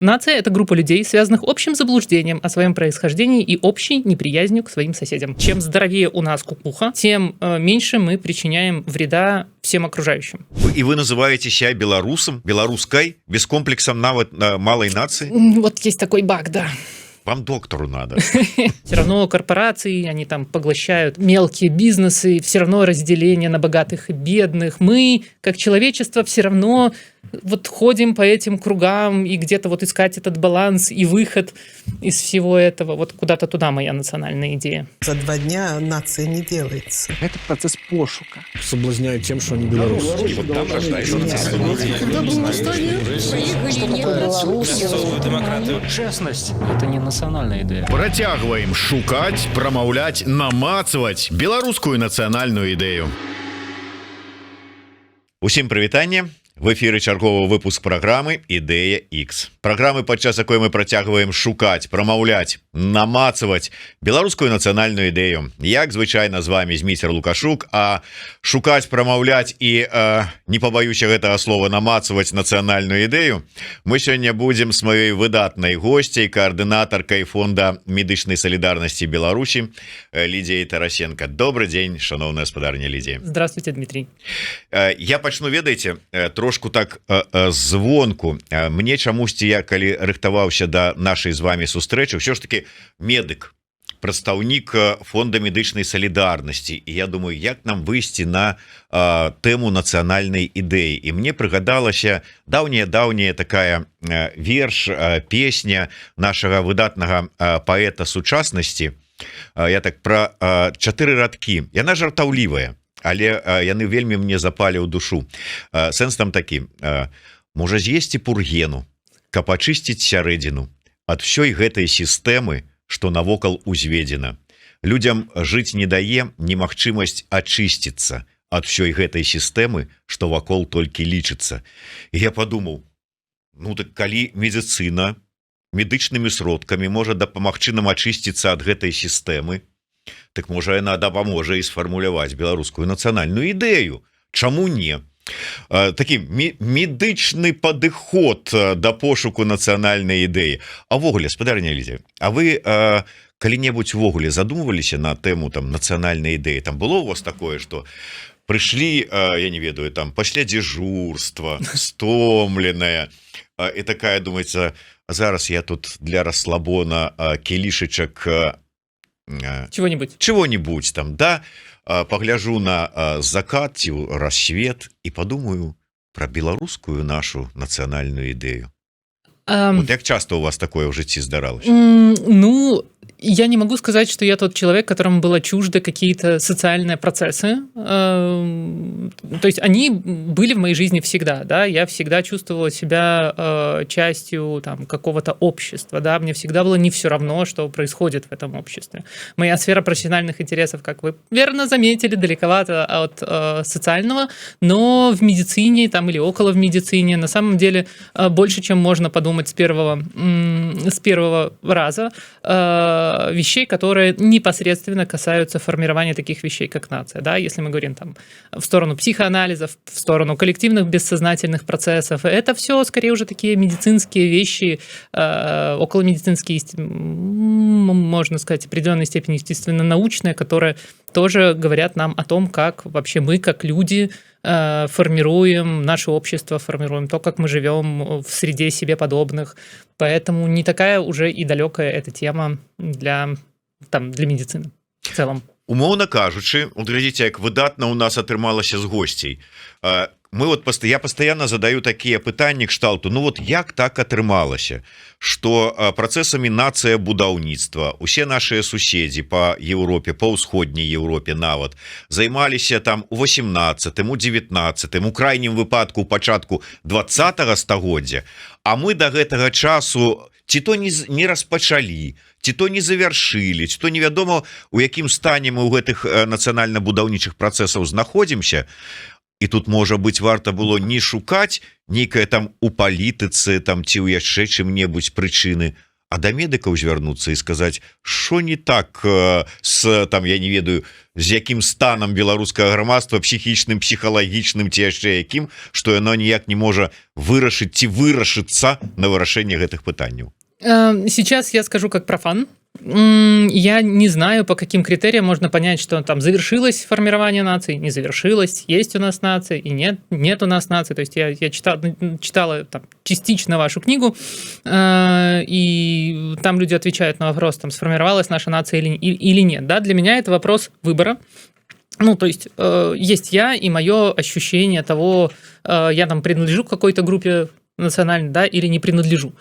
Нация — это группа людей, связанных общим заблуждением о своем происхождении и общей неприязнью к своим соседям. Чем здоровее у нас кукуха, тем меньше мы причиняем вреда всем окружающим. И вы называете себя белорусом, белорусской, без комплексом навык малой нации? Вот есть такой баг, да. Вам доктору надо. Все равно корпорации, они там поглощают мелкие бизнесы, все равно разделение на богатых и бедных. Мы, как человечество, все равно вот ходим по этим кругам и где-то вот искать этот баланс и выход из всего этого. Вот куда-то туда моя национальная идея. За 2 дня нация не делается. Это процесс пошука. Соблазняют тем, что они белорусы. И вот там рождается Честность – это не национальная идея. Працягваем шукаць, прамаўляць, намацаваць беларускую нацыянальную ідэю. Усім прывітанне. В эфіры чарговы выпуск праграмы Ідэя X. Праграмы, падчас якой мы працягваем шукаць, прамаўляць, намацаваць беларускую нацыянальную ідэю. Як звычайна з вами Зміцер Лукашук, а шукаць, прамаўляць і не пабаюся гэтага слова намацаваць нацыянальную ідэю мы сёння будзем з маёй выдатнай госцяй, каардынатаркай фонда медычнай салідарнасці Беларусі Лідзіяй Тарасенко. Добрый дзень, шановная гаспадарня Лідзія. Здравствуйте, Дмитрий. Я пачну, ведаеце, трошку так звонку. Мне чамусьці, я калі рыхтаваўся да нашай з вами сустрэчы, ўсё ж таки медык, прадстаўнік фонда медычнай салідарнасці, і я думаю, як нам выйсці на тэму нацыянальнай ідэі. І мне прыгадалася даўняя такая верш, песня нашага выдатнага паэта сучаснасці. Я так пра 4 радкі. Яна жартаўлівая, але яны вельмі мне запалі ў душу. Сэнс там такі: можа з'есці пургену, каб ачысціць сярэдзіну ад ўсёй гэтай сістэмы, што навокал узведзена. Людзям жыць не дае немагчымасць ачысціцца ад ўсёй гэтай сістэмы, што вакол толькі лічыцца. І я падумаў, ну так калі медыцына медычнымі сродкамі можа дапамагчы нам ачысціцца ад гэтай сістэмы, так можа яна дапаможа і сфармуляваць беларускую нацыянальную ідэю. Чаму не? Такі медычны падыход да пошуку нацыянальнай ідэі. А ввогуле, гаспадарня Лідзія, а вы калі-небудзь увогуле задумваліся на тэму там нацыянальнай ідэі? Там было у вас такое, што прыйшлі, я не ведаю, там пасля дзяжурства, стомленая, і такая, думаецца, зараз я тут для расслабона кілішачак чего-нибудь там, да, погляжу на закат ці рассвет і подумаю про беларускую нашу нацыянальную ідэю. Вот як часто у вас такое в жыцці здаралася? Ну, я не могу сказать, что я тот человек, которому было чуждо какие-то социальные процессы. То есть они были в моей жизни всегда, да, я всегда чувствовала себя частью там какого-то общества, да, мне всегда было не все равно, что происходит в этом обществе. Моя сфера профессиональных интересов, как вы верно заметили, далековато от социального, но в медицине там или около в медицине на самом деле больше, чем можно подумать с первого раза, вещей, которые непосредственно касаются формирования таких вещей, как нация. Да? Если мы говорим там, в сторону психоанализов, в сторону коллективных бессознательных процессов, это все скорее уже такие медицинские вещи, околомедицинские, можно сказать, в определенной степени естественно-научные, которые тоже говорят нам о том, как вообще мы, как люди, формируем наше общество, формируем то, как мы живем в среде себе подобных. Поэтому не такая уже и далекая эта тема для медицины в целом. Умоўна кажучы, вот глядзіце, як выдатна у нас атрымалася з госцей. Я постоянно задаю такія пытанні кшталту, ну вот як так атрымалася, што працэсамі нацыя будаўніцтва усе нашыя суседзі по Еўропе, по ўсходняй Еўропе нават займаліся там у 18-м, у 19-м, у крайнім выпадку у пачатку 20-го стагоддзя, а мы до гэтага часу ці то не распачалі, ці то не завяршылі, ці то невядома у якім стане мы ў гэтых нацыянальна-будаўнічых працэсаў знаходзімся. І тут, можа быць, варта было не шукаць нейкае там у палітыцы там ці ў яшчэ чым-небудзь прычыны, а да медыкаў звярнуцца і сказаць, що не так с там, я не ведаю, з якім станам беларускага грамадства, псіхічным, псіхалагічным ці яшчэ якім, што яно ніяк не можа вырашыць ці вырашыцца на вырашэнне гэтых пытанняў. Сейчас я скажу как профан. Я не знаю, по каким критериям можно понять, что там завершилось формирование наций, не завершилось, есть у нас нации и нет у нас наций. То есть я читала там, частично вашу книгу, и там люди отвечают на вопрос, там, сформировалась наша нация или нет. Да? Для меня это вопрос выбора. Ну, то есть есть я и мое ощущение того, я там принадлежу к какой-то группе национально, да, или не принадлежу.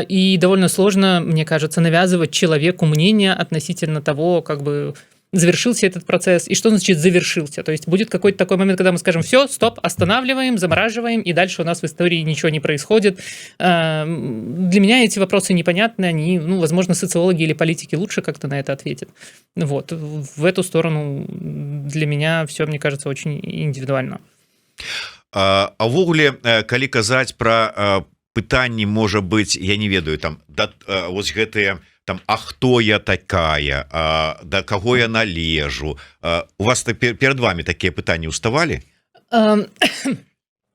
И довольно сложно, мне кажется, навязывать человеку мнение относительно того, как бы завершился этот процесс, и что значит завершился. То есть будет какой-то такой момент, когда мы скажем, все, стоп, останавливаем, замораживаем, и дальше у нас в истории ничего не происходит. Для меня эти вопросы непонятны, они, ну, возможно, социологи или политики лучше как-то на это ответят. Вот. В эту сторону для меня все, мне кажется, очень индивидуально. А ўвогуле, калі казаць пра пытанні, можа быць, я не ведаю, там вось гэтыя там, а хто я такая, да каго я належу, у вас перед вами такія пытанні ўставалі?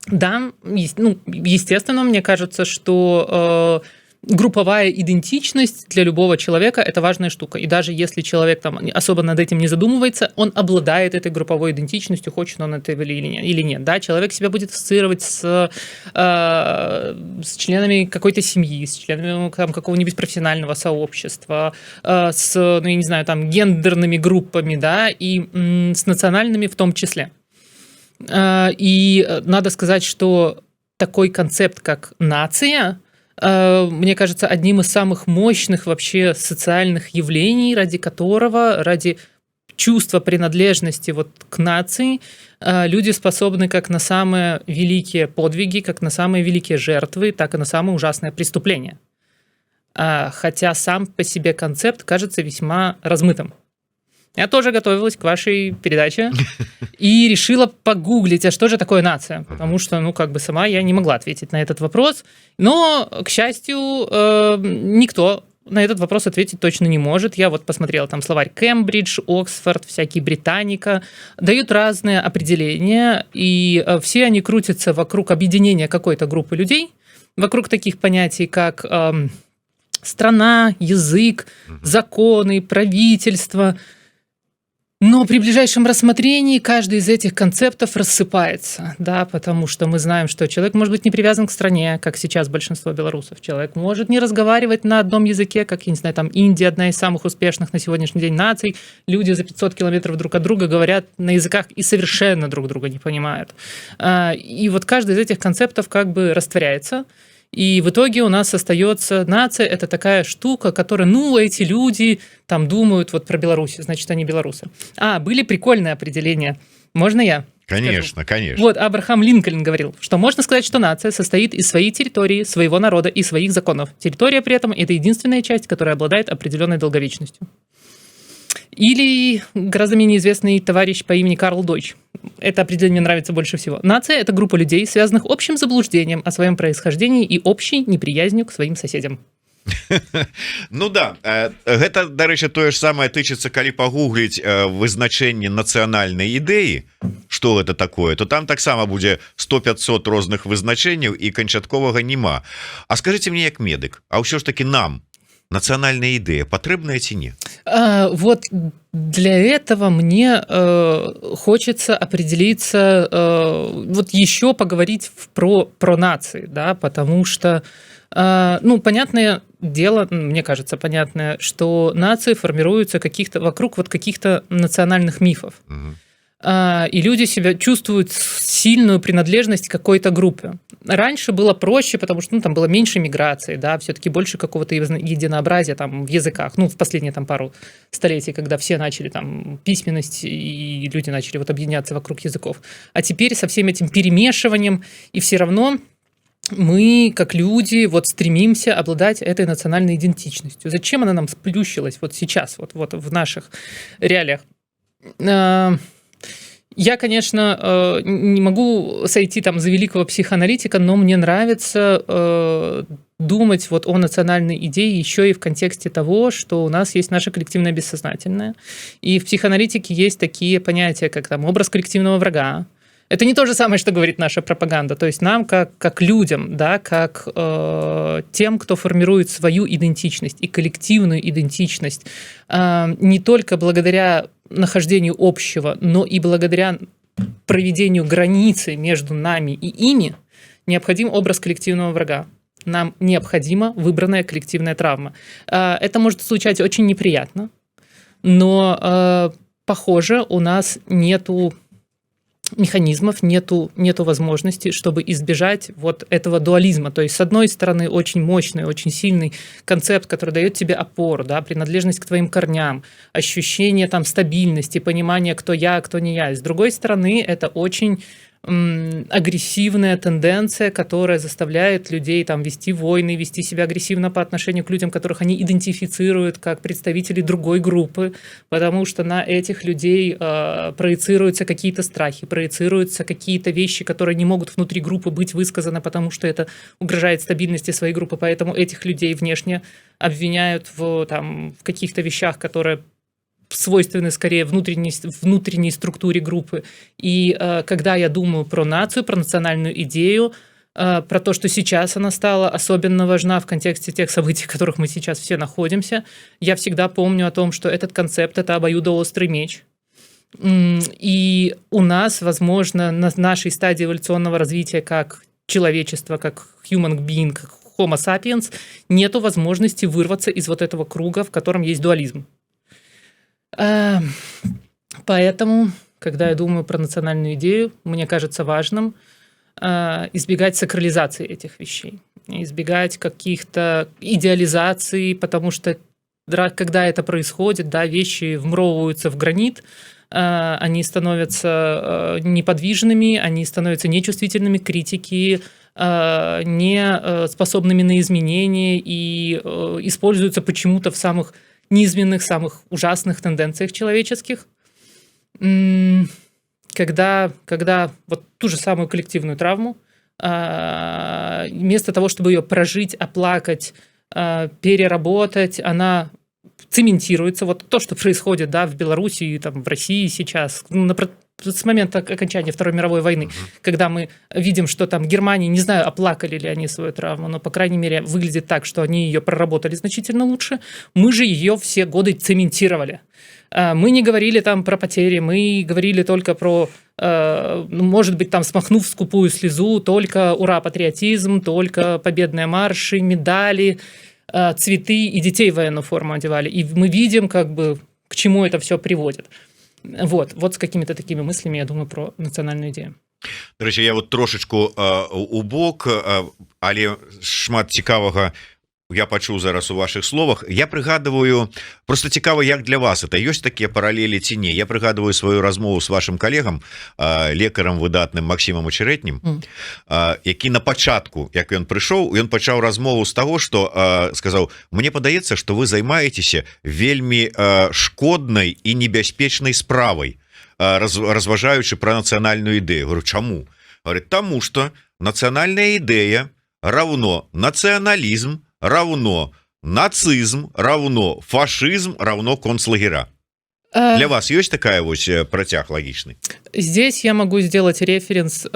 Да, ну, естественно, мне кажется, что групповая идентичность для любого человека – это важная штука. И даже если человек там особо над этим не задумывается, он обладает этой групповой идентичностью, хочет он это или нет. Да? Человек себя будет ассоциировать с членами какой-то семьи, с членами там, какого-нибудь профессионального сообщества, с, ну, я не знаю, там, гендерными группами, да, и с национальными в том числе. И надо сказать, что такой концепт, как нация, мне кажется, одним из самых мощных вообще социальных явлений, ради чувства принадлежности вот к нации люди способны как на самые великие подвиги, как на самые великие жертвы, так и на самые ужасные преступления. Хотя сам по себе концепт кажется весьма размытым. Я тоже готовилась к вашей передаче и решила погуглить, а что же такое нация? Потому что, ну, как бы сама я не могла ответить на этот вопрос. Но, к счастью, никто на этот вопрос ответить точно не может. Я вот посмотрела там словарь Кембридж, Оксфорд, всякие Британика. Дают разные определения, и все они крутятся вокруг объединения какой-то группы людей, вокруг таких понятий, как страна, язык, законы, правительство. Но при ближайшем рассмотрении каждый из этих концептов рассыпается, да, потому что мы знаем, что человек может быть не привязан к стране, как сейчас большинство белорусов. Человек может не разговаривать на одном языке, как, я не знаю, там Индия, одна из самых успешных на сегодняшний день наций. Люди за 500 километров друг от друга говорят на языках и совершенно друг друга не понимают. И вот каждый из этих концептов как бы растворяется. И в итоге у нас остается нация, это такая штука, которая, ну, эти люди там думают вот про Беларусь, значит, они белорусы. Были прикольные определения. Можно я? Конечно, скажу? конечно. Вот, Абрахам Линкольн говорил, что можно сказать, что нация состоит из своей территории, своего народа и своих законов. Территория при этом – это единственная часть, которая обладает определенной долговечностью. Или гораздо менее известный товарищ по имени Карл Дойч. Это определение мне нравится больше всего. Нация – это группа людей, связанных общим заблуждением о своем происхождении и общей неприязнью к своим соседям. Ну да, гэта, дарэчы, тое ж самае тычыцца, калі пагугліць вызначэнне нацыянальнай ідэі, што гэта такое, то там таксама будзе 100-500 розных вызначэнняў і канчатковага няма. А скажыце мне, як медык, а ўсё ж таки нам национальная идея патрэбная ці не? Вот для этого мне хочется определиться, вот еще поговорить про нации, да, потому что, ну, понятное дело, мне кажется, понятное, что нации формируются вокруг вот каких-то национальных мифов. И люди себя чувствуют сильную принадлежность к какой-то группе. Раньше было проще, потому что, ну, там было меньше миграции, да, все-таки больше какого-то единообразия там в языках. Ну, в последние там пару столетий, когда все начали там письменность и люди начали вот объединяться вокруг языков. А теперь со всем этим перемешиванием, и все равно мы, как люди, вот стремимся обладать этой национальной идентичностью. Зачем она нам сплющилась вот сейчас, вот в наших реалиях? Я, конечно, не могу сойти там за великого психоаналитика, но мне нравится думать вот о национальной идее еще и в контексте того, что у нас есть наше коллективное бессознательное. И в психоаналитике есть такие понятия, как там образ коллективного врага. Это не то же самое, что говорит наша пропаганда. То есть нам, как людям, да, как тем, кто формирует свою идентичность и коллективную идентичность, не только благодаря нахождению общего, но и благодаря проведению границы между нами и ими, необходим образ коллективного врага. Нам необходима выбранная коллективная травма. Это может звучать очень неприятно, но, похоже, у нас нету механизмов, нету возможности, чтобы избежать вот этого дуализма. То есть, с одной стороны, очень мощный, очень сильный концепт, который дает тебе опору, да, принадлежность к твоим корням, ощущение там стабильности, понимание, кто я, а кто не я. И с другой стороны, это очень агрессивная тенденция, которая заставляет людей там вести войны, вести себя агрессивно по отношению к людям, которых они идентифицируют как представителей другой группы, потому что на этих людей проецируются какие-то страхи, проецируются какие-то вещи, которые не могут внутри группы быть высказаны, потому что это угрожает стабильности своей группы, поэтому этих людей внешне обвиняют в каких-то вещах, которые свойственны скорее внутренней структуре группы. И когда я думаю про нацию, про национальную идею, про то, что сейчас она стала особенно важна в контексте тех событий, в которых мы сейчас все находимся, я всегда помню о том, что этот концепт — это обоюдоострый меч. И у нас, возможно, на нашей стадии эволюционного развития как человечества, как human being, как homo sapiens, нету возможности вырваться из вот этого круга, в котором есть дуализм. Поэтому, когда я думаю про национальную идею, мне кажется важным избегать сакрализации этих вещей, избегать каких-то идеализаций, потому что когда это происходит, да, вещи вмуровываются в гранит, они становятся неподвижными, они становятся нечувствительными к критике, не способными на изменения и используются почему-то в самых низменных, самых ужасных тенденциях человеческих. Когда вот ту же самую коллективную травму, вместо того, чтобы ее прожить, оплакать, переработать, она цементируется. Вот то, что происходит, да, в Беларуси и там, в России сейчас, с момента окончания Второй мировой войны, когда мы видим, что там Германии, не знаю, оплакали ли они свою травму, но, по крайней мере, выглядит так, что они ее проработали значительно лучше. Мы же ее все годы цементировали. Мы не говорили там про потери, мы говорили только про, может быть, там, смахнув скупую слезу, только ура, патриотизм, только победные марши, медали, цветы, и детей в военную форму одевали. И мы видим, как бы, к чему это все приводит. Вот с какими-то такими мыслями я думаю про национальную идею. До речі, я вот трошечку у бок, але шмат цікавага я пачуў зараз у ваших словах. Я прыгадываю, просто цікава, як для вас это ёсць такія паралелі ці не. Я прыгадываю сваю размову с вашим калегам, лекарам выдатным Максімам Очеретнім, які на пачатку, як ён прыйшоў, ён пачаў размову з таго, што сказаў: мне падаецца, што вы займаецеся вельмі шкоднай і небяспечнай справай, разважаючы пра нацыянальную ідэю. Говорю, чаму? Говорит, таму што нацыянальная ідэя равно национализм, равно нацизм, равно фашизм, равно концлагера. Для вас есть такая вот протяг логичный? Здесь я могу сделать референс,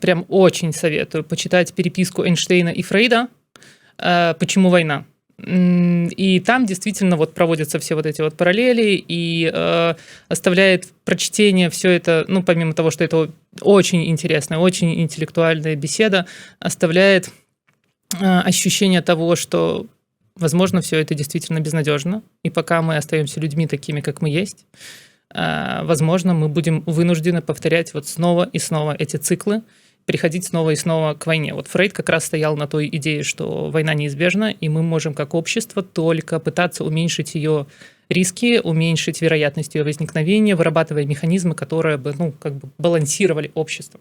прям очень советую почитать переписку Эйнштейна и Фрейда «Почему война?». И там действительно вот проводятся все вот эти вот параллели, и оставляет прочтение все это, ну, помимо того, что это очень интересная, очень интеллектуальная беседа, оставляет ощущение того, что, возможно, все это действительно безнадежно, и пока мы остаемся людьми такими, как мы есть, возможно, мы будем вынуждены повторять вот снова и снова эти циклы, приходить снова и снова к войне. Вот Фрейд как раз стоял на той идее, что война неизбежна, и мы можем как общество только пытаться уменьшить ее риски, уменьшить вероятность ее возникновения, вырабатывая механизмы, которые бы, ну, как бы балансировали общество.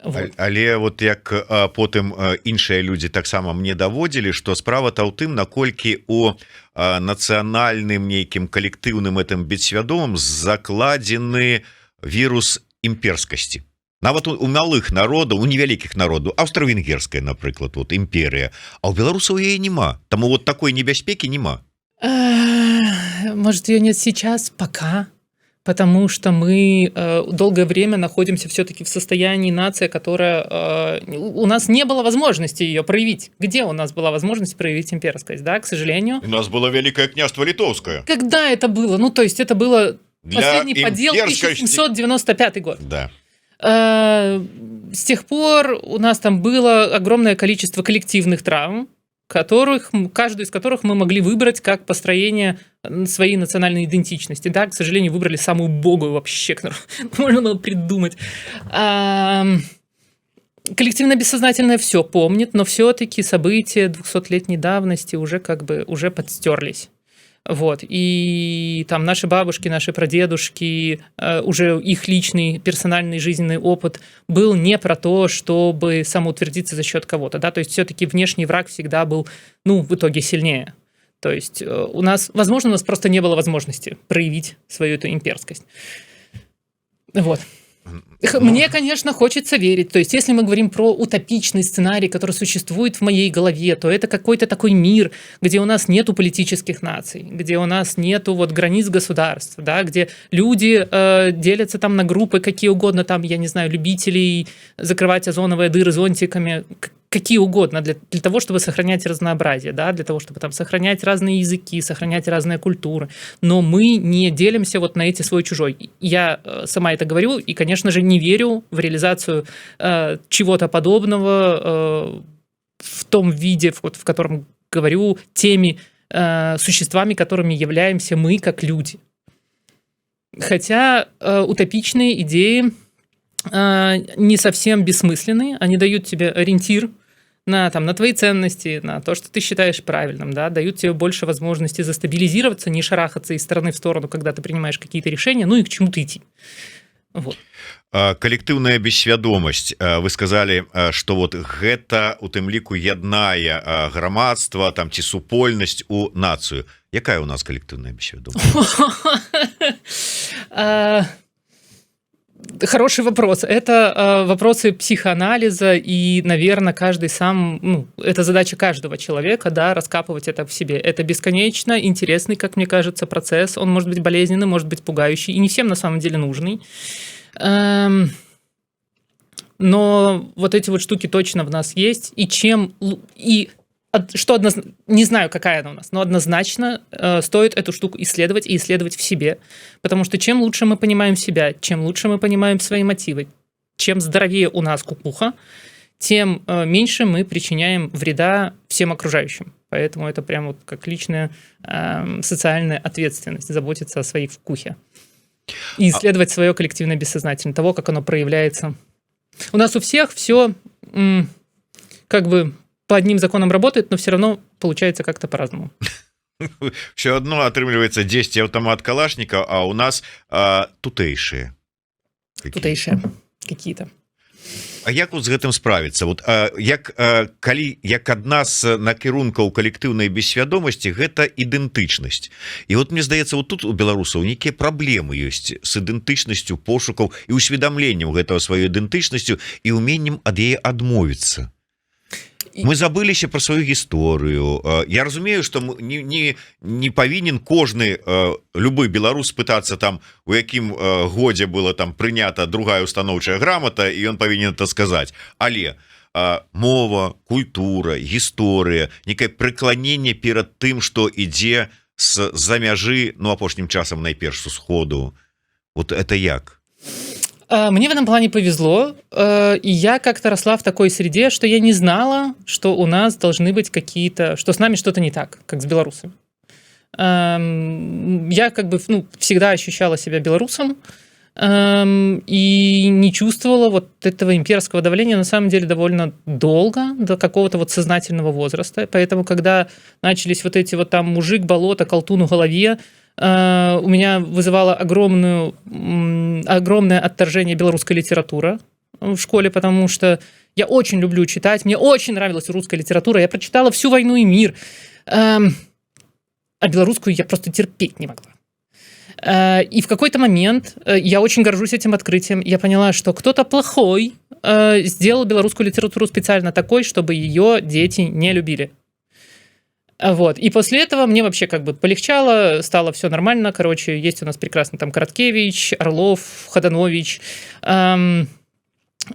Вот. Але вот як потым іншыя людзі таксама мне даводзілі, што справа-то ў тым, наколькі у нацыянальным нейкім калектыўным гэтым бессвядомым закладзены вірус імперскасці. нават у малых народаў, у невялікіх народаў, аўстра-венгерская, напрыклад, вот імперыя, а у беларусаў яе няма, таму вот такой небяспекі няма. Может, ее нет сейчас, пока, потому что мы долгое время находимся все-таки в состоянии нации, которая... у нас не было возможности ее проявить. Где у нас была возможность проявить имперскость, да, к сожалению? У нас было Великое княжество Литовское. Когда это было? Ну, то есть это было последний подел имперскости. 1795 год. Да. С тех пор у нас там было огромное количество коллективных травм, каждую из которых мы могли выбрать как построение своей национальной идентичности. Да, к сожалению, выбрали самую убогую вообще, которую можно было придумать. Коллективно бессознательное все помнит, но все-таки события 200-летней давности уже как бы уже подстерлись. Вот. И там наши бабушки, наши прадедушки, уже их личный персональный жизненный опыт был не про то, чтобы самоутвердиться за счет кого-то. Да? То есть все-таки внешний враг всегда был, ну, в итоге сильнее. То есть возможно, у нас просто не было возможности проявить свою эту имперскость. Вот. Мне, конечно, хочется верить. То есть, если мы говорим про утопичный сценарий, который существует в моей голове, то это какой-то такой мир, где у нас нету политических наций, где у нас нету вот границ государств, да, где люди делятся там на группы какие угодно, там, я не знаю, любителей закрывать озоновые дыры зонтиками, какие угодно, для того, чтобы сохранять разнообразие, да, для того, чтобы там сохранять разные языки, сохранять разные культуры. Но мы не делимся вот на эти свой-чужой. Я сама это говорю, и, конечно же, не верю в реализацию чего-то подобного в том виде, в котором говорю, теми существами, которыми являемся мы как люди. Хотя утопичные идеи не совсем бессмысленные, они дают тебе ориентир на твои ценности, на то, что ты считаешь правильным, да, дают тебе больше возможности застабилизироваться, не шарахаться из стороны в сторону, когда ты принимаешь какие-то решения, ну и к чему-то идти. Вот. Калектыўная бессвядомасць, вы сказали, что вот гэта у тым ліку яднае грамадства там ці супольнасць у нацыю. Якая у нас калектыўная бессвядомасць? Хороший вопрос. Это вопросы психоанализа, и, наверное, каждый сам, ну, это задача каждого человека, да, раскапывать это в себе. Это бесконечно интересный, как мне кажется, процесс. Он может быть болезненный, может быть пугающий, и не всем на самом деле нужный. Но вот эти вот штуки точно в нас есть, что не знаю, какая она у нас, но однозначно стоит эту штуку исследовать и исследовать в себе. Потому что чем лучше мы понимаем себя, чем лучше мы понимаем свои мотивы, чем здоровее у нас кукуха, тем меньше мы причиняем вреда всем окружающим. Поэтому это прям вот как личная социальная ответственность заботиться о своей вкухе. И исследовать свое коллективное бессознательное, того, как оно проявляется. У нас у всех все как бы по одним законам работает, но все равно получается как-то по-разному. Все одно атрымліваецца 10 аўтамат калашнікаў, а у нас тутэйшыя. Тутэйшыя какие-то. А як вот з гэтым справіцца? Вот як адна з накірункаў калектыўнай бессвядомасці гэта ідэнтычнасць. І вот мне здаецца, вот тут у беларусаў нейкія праблемы ёсць з ідэнтычнасцю пошукаў і усведамленнем гэтага сваёй ідэнтычнасцю і уменнем ад яе адмовіцца. Мы забыліся про сваю гісторыю. Я разумею, что не павінен кожны любы беларус пытацца там, у якім годзе было там прынята другая установчая грамата, і ён павінен это сказаць. Але мова, культура, гісторыя, некае прыкланенне перад тым, што ідзе з-за мяжы, ну апошнім часам найперш з усходу. Вот это як? Мне в этом плане повезло, и я как-то росла в такой среде, что я не знала, что у нас должны быть какие-то, что с нами что-то не так, как с белорусами. Я как бы всегда ощущала себя белорусом и не чувствовала вот этого имперского давления на самом деле довольно долго, до какого-то вот сознательного возраста. Поэтому, когда начались вот эти вот там мужик, болото, колтун в голове, у меня вызывало огромное отторжение белорусской литературы в школе, потому что я очень люблю читать, мне очень нравилась русская литература, я прочитала всю «Войну и мир», а белорусскую я просто терпеть не могла. И в какой-то момент я очень горжусь этим открытием. Я поняла, что кто-то плохой сделал белорусскую литературу специально такой, чтобы ее дети не любили. Вот. И после этого мне вообще как бы полегчало, стало все нормально. Короче, есть у нас прекрасный там Короткевич, Орлов, Ходанович.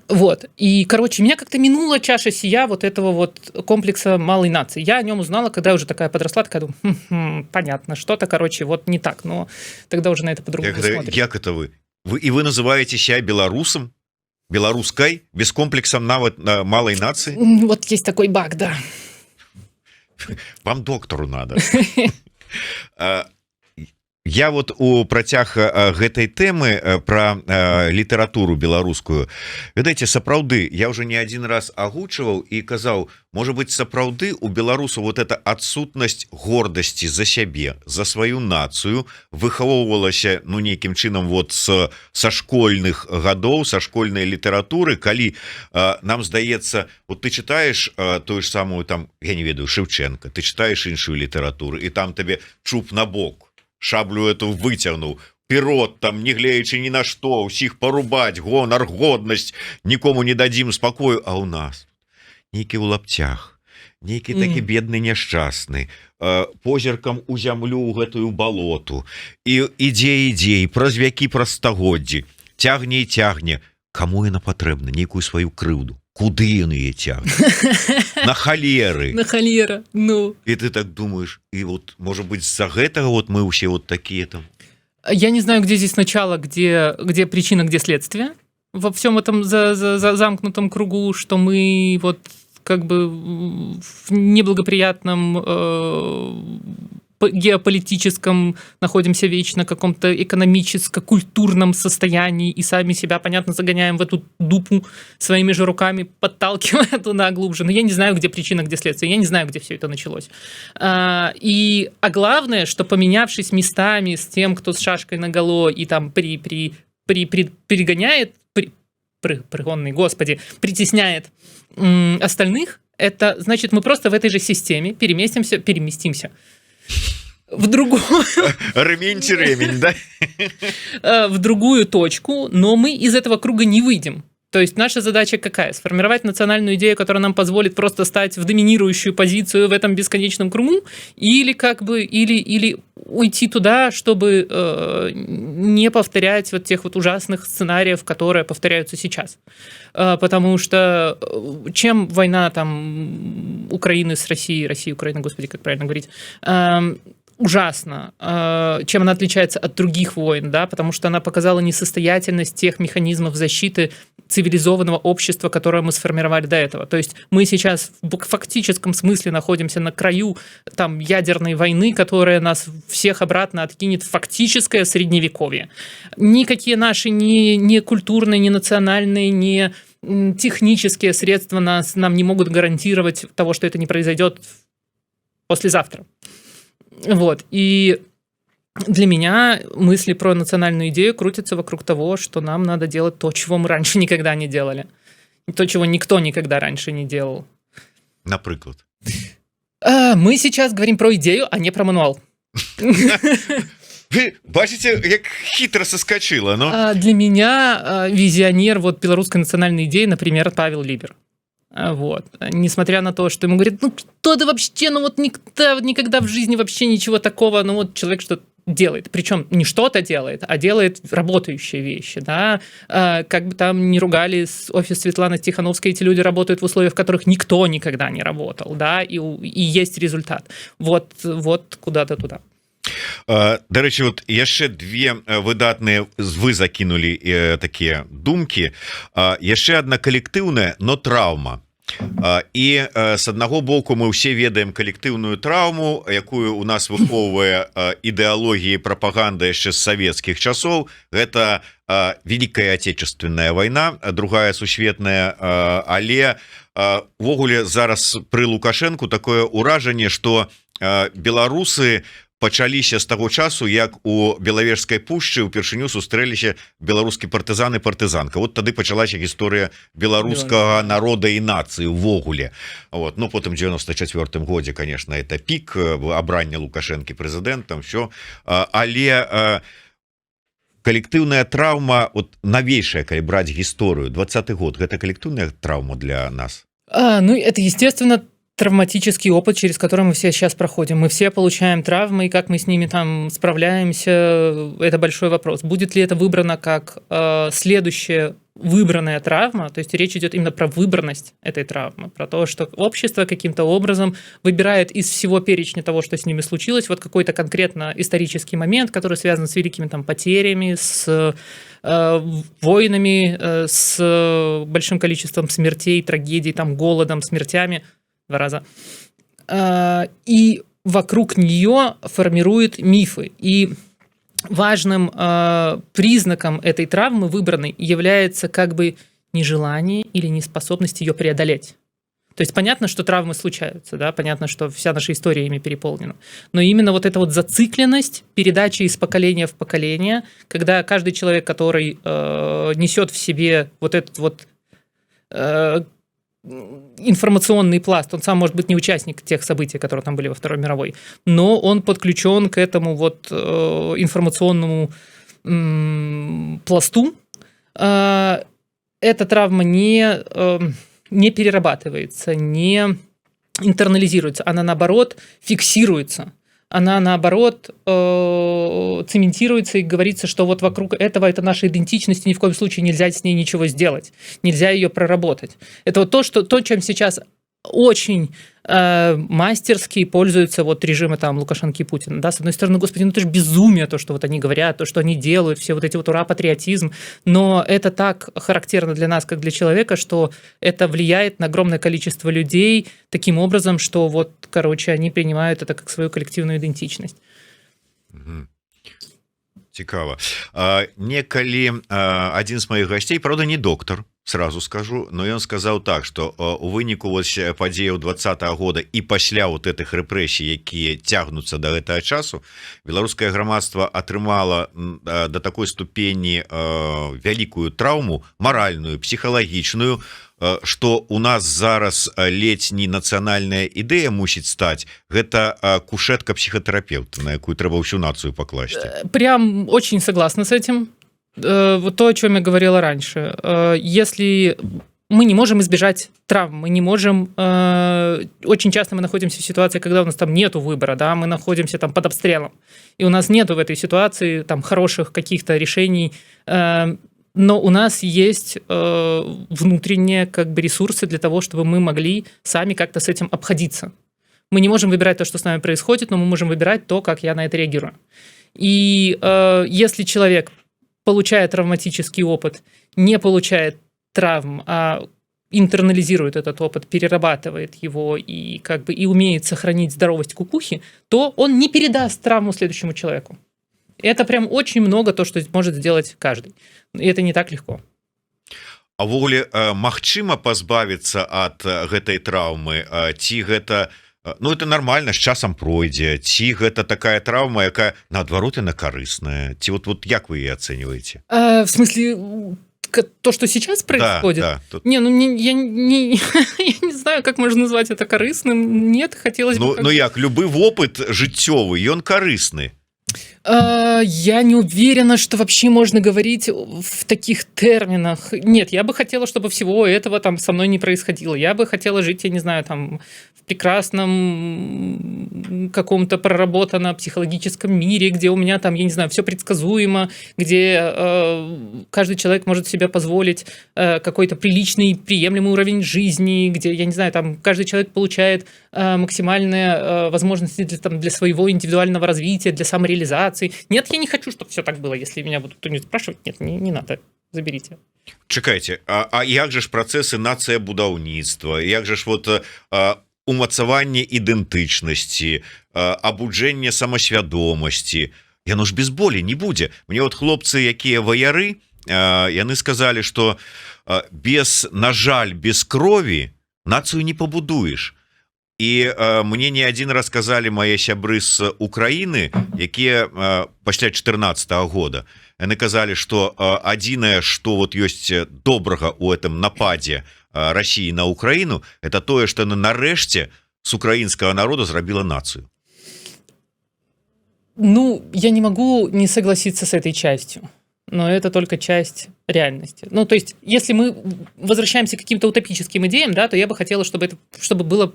Вот. И, короче, меня как-то минула чаша сия вот этого вот комплекса малой нации. Я о нем узнала, когда уже такая подросла, такая думаю, понятно, что-то, короче, вот не так, но тогда уже на это по-другому смотришь. Як это вы? Вы называете себя белорусом? Белорусской? Без комплексом малой нации? Вот есть такой баг, да. Вам доктору надо. Я вот у працяг гэтай тэмы про літаратуру беларускую, ведаеце, сапраўды я уже не один раз агучваў і казаў, может быть, сапраўды у беларусаў вот эта адсутнасць гордасці за сябе, за сваю нацыю выхавоўвалася ну нейкім чынам вот са школьных гадоў, са школьнай літаратуры, калі нам здаецца, вот ты читаешь тую ж самую там, я не ведаю, Шевченко, ты читаешь іншую літаратуру і там табе чуб на бок, шаблю эту выцягнуў, пірот там, не глеючы ні на што, усіх парубаць, гонар, годнасць, нікому не дадзім спакою, а ў нас нейкі ў лапцях, нейкі такі бедны няшчасны, позіркам у зямлю ў гэтую балоту, і ідзе, праз вякі, праз стагоддзі, цягне і цягне, каму яна патрэбна, нейкую сваю крыўду, куды ён яе цягне? На халеры. На халера, ну. И ты так думаешь, и вот, может быть, из-за этого вот мы все вот такие там. Я не знаю, где здесь начало, где причина, где следствие. Во всем этом замкнутом кругу, что мы вот как бы в неблагоприятном геополитическом находимся вечно, каком-то экономическо-культурном состоянии и сами себя, понятно, загоняем в эту дупу своими же руками, подталкивая туда глубже. Но я не знаю, где причина, где следствие. Я не знаю, где все это началось. А главное, что поменявшись местами с тем, кто с шашкой наголо и там перегоняет, пригонный, господи, притесняет остальных, это значит, мы просто в этой же системе переместимся в другую... Ремень, да? В другую точку, но мы из этого круга не выйдем. То есть наша задача какая? Сформировать национальную идею, которая нам позволит просто стать в доминирующую позицию в этом бесконечном кругу, или как бы или уйти туда, чтобы не повторять вот тех вот ужасных сценариев, которые повторяются сейчас. Потому что чем война там Украины с Россией, России-Украина, господи, как правильно говорить, ужасно, чем она отличается от других войн, да, потому что она показала несостоятельность тех механизмов защиты цивилизованного общества, которое мы сформировали до этого. То есть мы сейчас в фактическом смысле находимся на краю там ядерной войны, которая нас всех обратно откинет в фактическое средневековье. Никакие наши ни культурные, ни национальные, ни технические средства нам не могут гарантировать того, что это не произойдет послезавтра. Вот, и для меня мысли про национальную идею крутятся вокруг того, что нам надо делать то, чего мы раньше никогда не делали. То, чего никто никогда раньше не делал. Например? Мы сейчас говорим про идею, а не про мануал. Вы бачите, как хитро соскочила, но... Для меня визионер вот белорусской национальной идеи, например, Павел Либер. Вот. Несмотря на то, что ему говорят, ну кто ты вообще, ну вот никогда в жизни вообще ничего такого, ну вот человек что-то делает, причем не что-то делает, а делает работающие вещи, да, как бы там ни ругали офис Светланы Тихановской, эти люди работают в условиях, в которых никто никогда не работал, да, и есть результат, вот куда-то туда. Дарэчы, вот яшчэ две выдатныя вы закінулі такія думкі, яшчэ одна калектыўная, но траўма. І з аднаго боку мы ўсе ведаем калектыўную траўму, якую у нас выхоўвае ідэалогія і прапаганда яшчэ з савецкіх часоў. Гэта Великая Отечественная война, другая сусветная, але увогуле зараз пры Лукашэнку такое ўражанне, што беларусы пачаліся з таго часу, як у Белавежскай пушчы ўпершыню сустрэліся беларускі партызан і партызанка. Вот тады пачалася гісторыя беларускага народа і нацыі ўвогуле. Вот. Ну, потым 94-м годзе, конечно, это пік абрання Лукашэнкі прэзідэнтам, все. Але калектыўная траўма вот новейшая, калі браць гісторыю 20-й год, гэта калектыўная траўма для нас? Ну, это, естественно, травматический опыт, через который мы все сейчас проходим. Мы все получаем травмы, и как мы с ними там справляемся, это большой вопрос. Будет ли это выбрано как следующая выбранная травма, то есть речь идет именно про выбранность этой травмы, про то, что общество каким-то образом выбирает из всего перечня того, что с ними случилось, вот какой-то конкретно исторический момент, который связан с великими там потерями, с войнами, с большим количеством смертей, трагедий, там, голодом, смертями, 2 раза. И вокруг нее формирует мифы. И важным признаком этой травмы выбранной является как бы нежелание или неспособность ее преодолеть. То есть понятно, что травмы случаются, да, понятно, что вся наша история ими переполнена. Но именно вот эта вот зацикленность, передача из поколения в поколение, когда каждый человек, который несет в себе вот этот вот информационный пласт, он сам может быть не участник тех событий, которые там были во Второй мировой, но он подключен к этому вот информационному пласту. Эта травма не перерабатывается, не интернализируется, она наоборот фиксируется. Она, наоборот, цементируется и говорится, что вот вокруг этого это наша идентичность, и ни в коем случае нельзя с ней ничего сделать, нельзя ее проработать. Это вот то, чем сейчас очень мастерски пользуются вот режимы там Лукашенко и Путина. Да? С одной стороны, господи, ну это же безумие, то, что вот они говорят, то, что они делают, все вот эти вот ура-патриотизм, но это так характерно для нас, как для человека, что это влияет на огромное количество людей таким образом, что вот, короче, они принимают это как свою коллективную идентичность. Цікава. Некалі один з моих гостей, правда, не доктор, сразу скажу, но ён сказаў так, что у выніку вось падзеяў 20-го года і пасля вот этих рэпрэсій, якія цягнуцца до гэтага часу, беларускае грамадства атрымала до такой ступені вялікую траўму, маральную, псіхалагічную, что у нас зараз ледзь не нацыянальная ідэя мусіць стаць, гэта кушетка психотерапевта, на якую трэба ўсю нацыю пакласці. Прям очень согласна с этим. Вот то, о чем я говорила раньше. Если мы не можем избежать травм, мы не можем... Очень часто мы находимся в ситуации, когда у нас там нету выбора, да, мы находимся там под обстрелом, и у нас нету в этой ситуации там хороших каких-то решений, но у нас есть внутренние как бы ресурсы для того, чтобы мы могли сами как-то с этим обходиться. Мы не можем выбирать то, что с нами происходит, но мы можем выбирать то, как я на это реагирую. И если человек получая травматический опыт, не получает травм, а интернализирует этот опыт, перерабатывает его и как бы и умеет сохранить здоровость кукухи, то он не передаст травму следующему человеку. Это прям очень много то, что может сделать каждый. И это не так легко. А ввогуле магчыма пазбавіцца ад гэтай траўмы, ці гэта... Ну, это нормально, с часам пройдзе, ці гэта такая травма, якая наадварот яна карысная, ці вот як вы ее оцениваете? В смысле, то, что сейчас происходит? Да, тут... Не, ну я не знаю, как можно назвать это корыстным. Нет, хотелось бы... Ну як, любы опыт жыццёвы, ён карысны. Я не уверена, что вообще можно говорить в таких терминах. Нет, я бы хотела, чтобы всего этого там со мной не происходило. Я бы хотела жить, я не знаю, там в прекрасном каком-то проработанном психологическом мире, где у меня там, я не знаю, все предсказуемо, где каждый человек может себе позволить какой-то приличный, приемлемый уровень жизни, где, я не знаю, там каждый человек получает максимальные возможности для своего индивидуального развития, для самореализации. Нет, я не хочу, чтобы все так было. Если меня будут кто-нибудь спрашивать, нет, не надо, заберите. Чакайте, а як же ж працэсы нацыябудаўніцтва, як же ж вот умацаванне ідэнтычнасці, абуджэнне самасвядомасці, яно ж без болі не будзе. Мне вот хлопцы, якія ваяры, яны сказали, что на жаль, без крові нацыю не пабудуеш. І мне не один раз сказали мои сябры з Украины, якія пасля 14 года, яны казали, что адзінае, что вот есть добрага у этом нападзе России на Украину, это тое, что она нарэшце с украинского народа зрабіла нацию. Ну, я не могу не согласиться с этой частью. но это только часть реальности. Ну, то есть, если мы возвращаемся к каким-то утопическим идеям, да, то я бы хотела, чтобы было,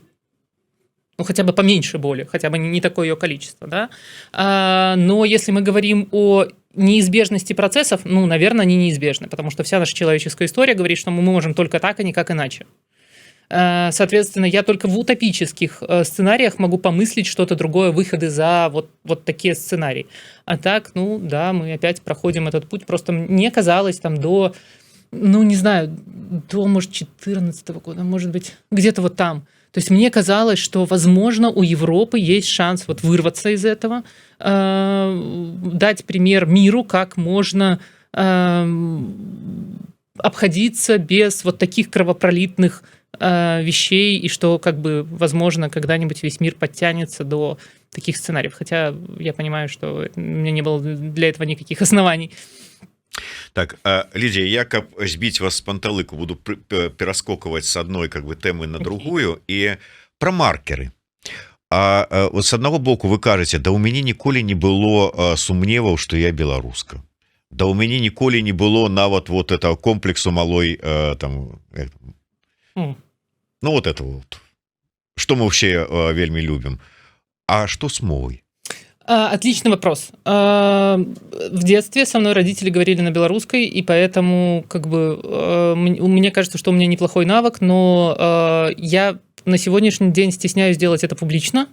ну, хотя бы поменьше боли, хотя бы не такое ее количество, да. Но если мы говорим о неизбежности процессов, ну, наверное, они неизбежны, потому что вся наша человеческая история говорит, что мы можем только так, а никак иначе. Соответственно, я только в утопических сценариях могу помыслить что-то другое, выходы за вот такие сценарии. А так, ну да, мы опять проходим этот путь. Просто мне казалось там до, ну не знаю, до, может, 2014 года, может быть, где-то вот там. То есть мне казалось, что, возможно, у Европы есть шанс вот вырваться из этого, дать пример миру, как можно обходиться без вот таких кровопролитных вещей, и что, как бы, возможно, когда-нибудь весь мир подтянется до таких сценариев. Хотя я понимаю, что у меня не было для этого никаких оснований. Так, Лидия, я, каб збить вас с панталыку, буду перескокивать с одной как бы темы на другую, и про маркеры. Вот с одного боку вы кажете, да у мяне ніколі не было сумневаў, что я беларуска. Да у мяне ніколі не было нават вот этого комплексу малой там, ну вот это вот, что мы вообще вельми любим. А что с мовой? Отличный вопрос. В детстве со мной родители говорили на белорусской, и поэтому как бы мне кажется, что у меня неплохой навык, но я на сегодняшний день стесняюсь делать это публично.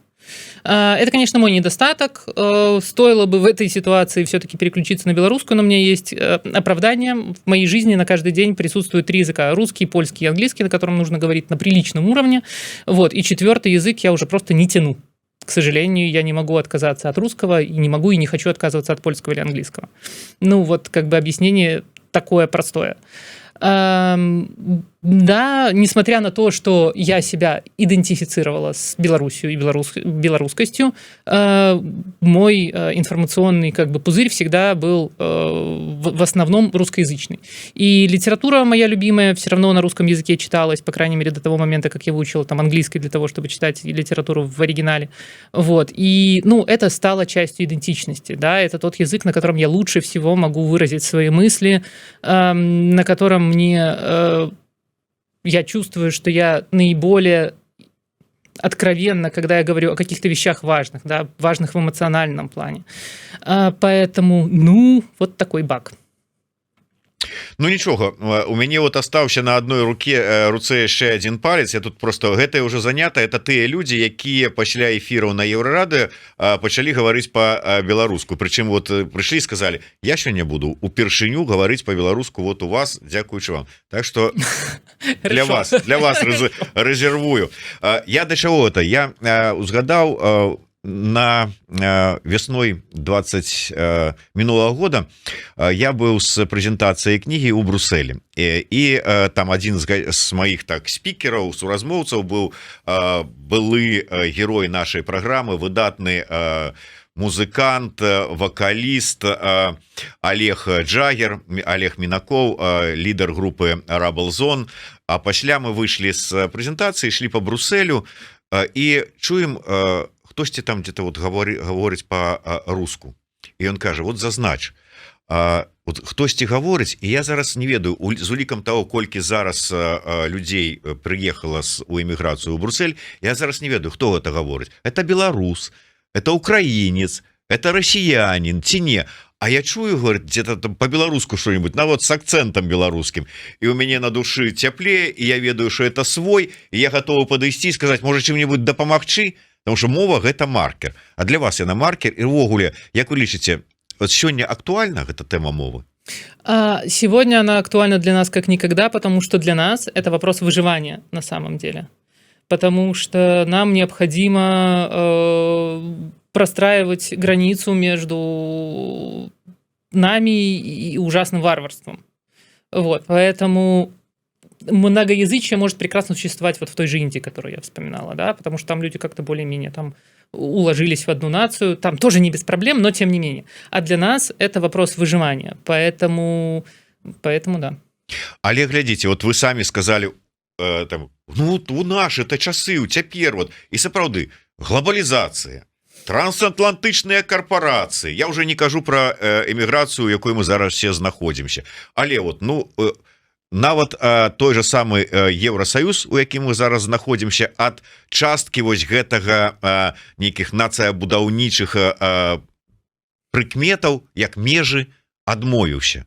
Это, конечно, мой недостаток. Стоило бы в этой ситуации все-таки переключиться на белорусскую, но у меня есть оправдание. В моей жизни на каждый день присутствуют 3 языка: русский, польский и английский, на котором нужно говорить на приличном уровне. Вот. И 4-й язык я уже просто не тяну. К сожалению, я не могу отказаться от русского, и не могу и не хочу отказываться от польского или английского. Ну вот как бы объяснение такое простое. Да, несмотря на то, что я себя идентифицировала с Белоруссией и белорусскостью, мой информационный как бы пузырь всегда был в основном русскоязычный. И литература моя любимая все равно на русском языке читалась, по крайней мере, до того момента, как я выучила там английский для того, чтобы читать литературу в оригинале. Вот. И, ну, это стало частью идентичности, да, это тот язык, на котором я лучше всего могу выразить свои мысли, на котором мне... Я чувствую, что я наиболее откровенно, когда я говорю о каких-то вещах важных, да, важных в эмоциональном плане. Поэтому, ну, вот такой баг. Ну нічога, у мяне вот астаўся на адной руцэ яшчэ один палец. Я тут просто гэта уже занята. Это тыя людзі, якія пасля эфіраў на Еўрарады пачалі гаварыць по-беларуску. Прычым вот прыйшлі і сказали: я сёння буду упершыню гаварыць по-беларуску вот у вас, дзякуючы вам. Так что для вас рэзервую. Я да чаго это? Я узгадаў на весной 20 минулого года я был с прэзентацыяй кнігі ў Брусэлі, і там один з моих так спікераў, суразмоўцаў быў былы герой нашай праграмы, выдатны музыкант, вокаліст Олег Джагер, Олег Мінакоў, лідар групы Rubble Zone. А пасля мы выйшлі з прэзентацыі, ішлі по Брусэлю і чуем, хтосьці там где-то вот гаворыць по-руску, і ён кажа: вот зазнач, вот хтосьці гаворыць, і я зараз не ведаю з улікам того, колькі зараз людзей прыехала у эміграцыю ў Брусэль, я зараз не ведаю, хто гэта гаворыць. Это беларус, это украінец, это расіянин ці не. А я чую, говорит, где-то там по-беларуску что-нибудь, вот с акцентом белорусским. И у меня на душе теплее, и я ведаю, что это свой, и я готова подойти и сказать: может, чем-нибудь дапамагчы? Потому что мова — гэта маркер. А для вас яна маркер. И увогуле, як вы лічыце, вот сегодня актуальна эта тема мовы? Сегодня она актуальна для нас как никогда, потому что для нас это вопрос выживания на самом деле. Потому что нам необходимо простраивать границу между нами и ужасным варварством. Вот, поэтому многоязычие может прекрасно существовать вот в той же Индии, которую я вспоминала, да, потому что там люди как-то более-менее там уложились в одну нацию, там тоже не без проблем, но тем не менее. А для нас это вопрос выживания, поэтому да. Але глядите, вот вы сами сказали, там, ну у наши это часы, у цяпер вот, и сапраўды глобализация. трансатлантычныя карпорацыі. Я уже не кажу про эміграцыю, у якой мы зараз все знаходзімся, але вот нават той же самы Еўросаюз, у якім мы зараз знаходзімся, ад часткі вось гэтага нейкіх нацыябудаўнічых прыкметаў як межы адмовіўся.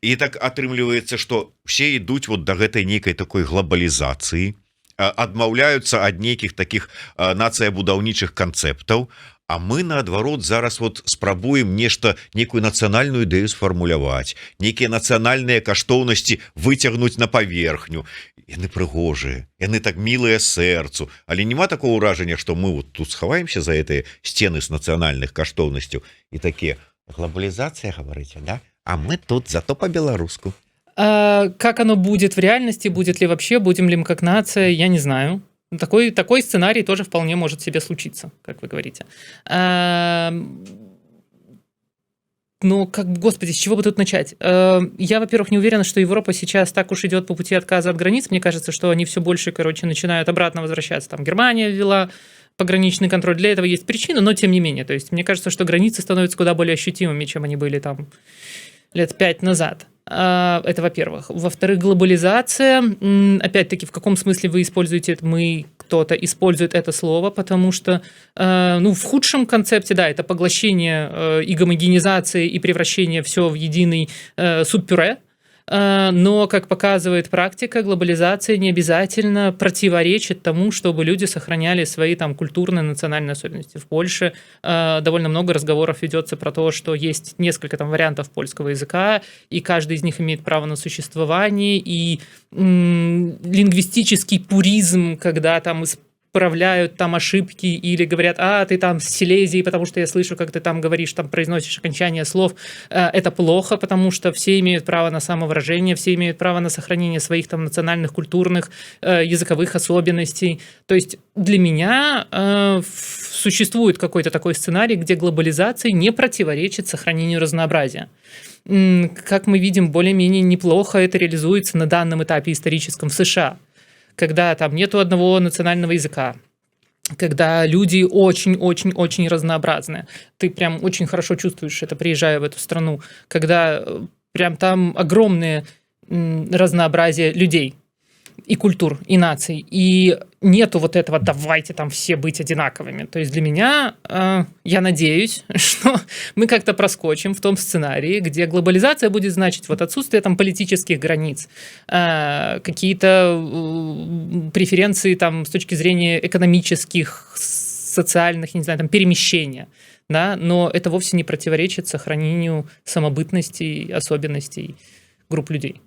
І так атрымліваецца, што все ідуць вот да гэтай нейкай такой глобалізацыі, адмаўляюцца ад нейкіх таких нацыябудаўнічых канцэптаў, а мы наадварот зараз вот спрабуем некую нацыянальную ідэю сфармуляваць, нейкія нацыянальныя каштоўнасці выцягнуць на паверхню. Яны прыгожыя, яны так мілыя сэрцу, але нема такого ўражання, што мы вот тут схаваемся за гэтыя сцены з нацыянальных каштоўнасцяў і такія глобалізацыя, гаварыце, да? А мы тут зато по-беларуску. Как оно будет в реальности, будет ли вообще, будем ли мы как нация, я не знаю. Такой сценарий тоже вполне может себе случиться, как вы говорите. Ну, господи, с чего бы тут начать? Я, во-первых, не уверена, что Европа сейчас так уж идет по пути отказа от границ. Мне кажется, что они все больше, начинают обратно возвращаться. Там Германия ввела пограничный контроль. Для этого есть причина, но тем не менее. То есть мне кажется, что границы становятся куда более ощутимыми, чем они были там лет 5 назад. Это во-первых. Во-вторых, глобализация. Опять-таки, в каком смысле вы используете это? Кто-то использует это слово, потому что, в худшем концепте, да, это поглощение и гомогенизация, и превращение все в единый суп-пюре. Но, как показывает практика, глобализация не обязательно противоречит тому, чтобы люди сохраняли свои там культурные, национальные особенности. В Польше довольно много разговоров ведется про то, что есть несколько там вариантов польского языка, и каждый из них имеет право на существование, и лингвистический пуризм, когда там исправляют там ошибки или говорят, ты там с Силезии, потому что я слышу, как ты там говоришь, там произносишь окончание слов, это плохо, потому что все имеют право на самовыражение, все имеют право на сохранение своих там национальных, культурных, языковых особенностей. То есть для меня существует какой-то такой сценарий, где глобализация не противоречит сохранению разнообразия. Как мы видим, более-менее неплохо это реализуется на данном этапе историческом в США, когда там нету одного национального языка, когда люди очень-очень-очень разнообразные. Ты прям очень хорошо чувствуешь это, приезжая в эту страну, когда прям там огромное разнообразие людей и культур, и наций, и нету вот этого «давайте там все быть одинаковыми». То есть для меня, я надеюсь, что мы как-то проскочим в том сценарии, где глобализация будет значить вот отсутствие там политических границ, какие-то преференции там с точки зрения экономических, социальных, не знаю, там перемещения, да, но это вовсе не противоречит сохранению самобытности, особенностей групп людей.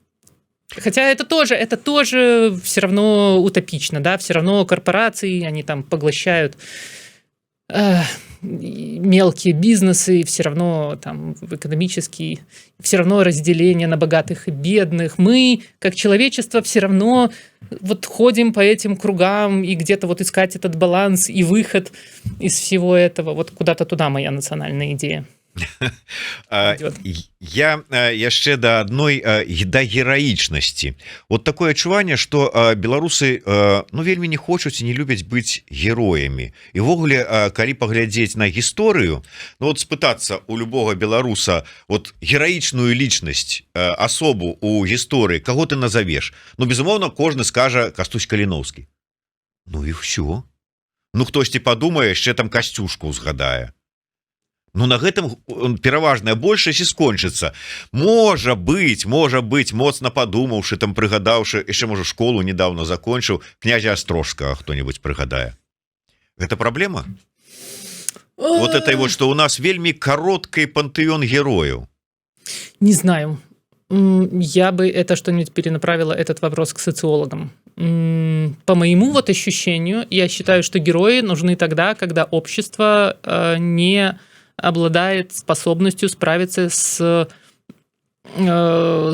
Хотя это тоже все равно утопично, да, все равно корпорации, они там поглощают мелкие бизнесы, все равно там экономические, все равно разделение на богатых и бедных. Мы, как человечество, все равно вот ходим по этим кругам и где-то вот искать этот баланс и выход из всего этого. Вот куда-то туда моя национальная идея. Я яшчэ да адной да гераічнасці. Вот такое адчуванне, што беларусы вельмі не хочуць і не любяць быць героямі. І ввогуле, калі паглядзець на гісторыю, вот спытацца у любога беларуса вот гераічную лічнасць, асобу у гісторыі, каго ты назавеш? Безумоўна, кожны скажа Кастусь Каліноўскі. І ўсё. Хтосьці падумае, яшчэ там Касцюшку узгадае. На гэтым пераважная большасць і скончыцца. Можа быть, моцна падумаўшы, там прыгадаўшы, яшчэ, можа, школу недавно закончыў, князя Астрожскага хто-нибудь прыгадае. Гэта праблема? Вот это вот, что у нас вельмі кароткі пантэон герояў. Не знаю. Я бы это что-нибудь перенаправила, этот вопрос к социологам. По моему вот ощущению, я считаю, что герои нужны тогда, когда общество не обладает способностью справиться с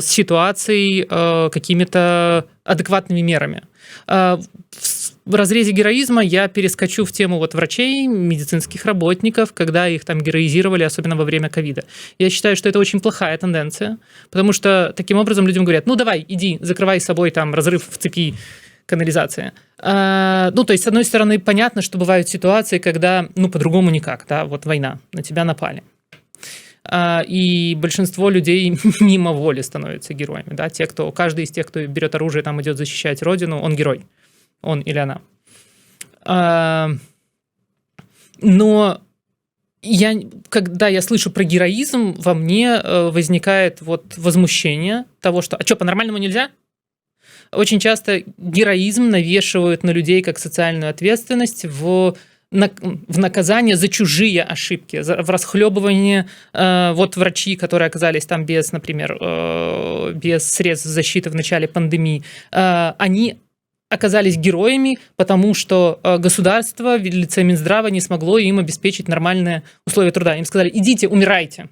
ситуацией какими-то адекватными мерами. В разрезе героизма я перескочу в тему вот врачей, медицинских работников, когда их там героизировали, особенно во время ковида. Я считаю, что это очень плохая тенденция, потому что таким образом людям говорят, давай, иди, закрывай с собой там разрыв в цепи канализация. Ну, то есть, с одной стороны, понятно, что бывают ситуации, когда, ну, по-другому никак, да, вот война, на тебя напали. И большинство людей мимо воли становятся героями, да, каждый из тех, кто берет оружие, там идет защищать родину, он герой, он или она. Но когда я слышу про героизм, во мне возникает вот возмущение того, что «а что, по-нормальному нельзя?» Очень часто героизм навешивают на людей как социальную ответственность в наказание за чужие ошибки, в расхлебывание. Вот врачи, которые оказались там без, например, без средств защиты в начале пандемии, они оказались героями, потому что государство в лице Минздрава не смогло им обеспечить нормальные условия труда. Им сказали: идите, умирайте.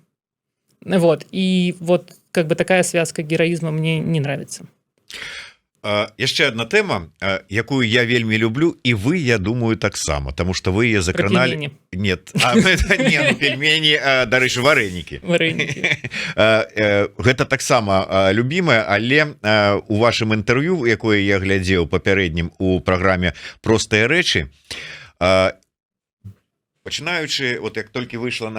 Вот. И вот как бы такая связка героизма мне не нравится. Яшчэ одна тэма, якую я вельмі люблю, і вы, я думаю, таксама, тому што вы яе закраналі. Нет, пельмені, дарэчы, варэнікі. Гэта таксама любімае, але у вашым інтэрв'ю, якое я глядзеў папярэднім у праграме «Простыя рэчы», пачынаючы, вот як толькі выйшла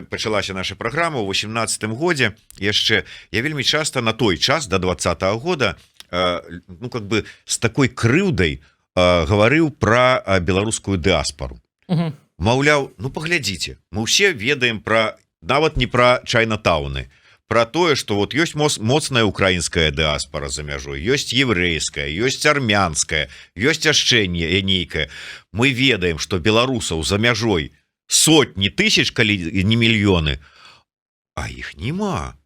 пачалася наша праграма ў 18-м годзе, яшчэ я вельмі часта на той час, до 20-го года, ну, как бы с такой крыўдай гаварыў пра беларускую дыаспору. Маўляў, ну, паглядзіце, мы ўсе ведаем пра, нават не пра чайнатауны, пра тое, што вот ёсць моцная украінская дыаспора за мяжой, ёсць еврэйская, ёсць армянская, ёсць яшчэ нейкая. Мы ведаем, што беларусаў за мяжой сотні тысяч, калі не мільёны, а іх нема.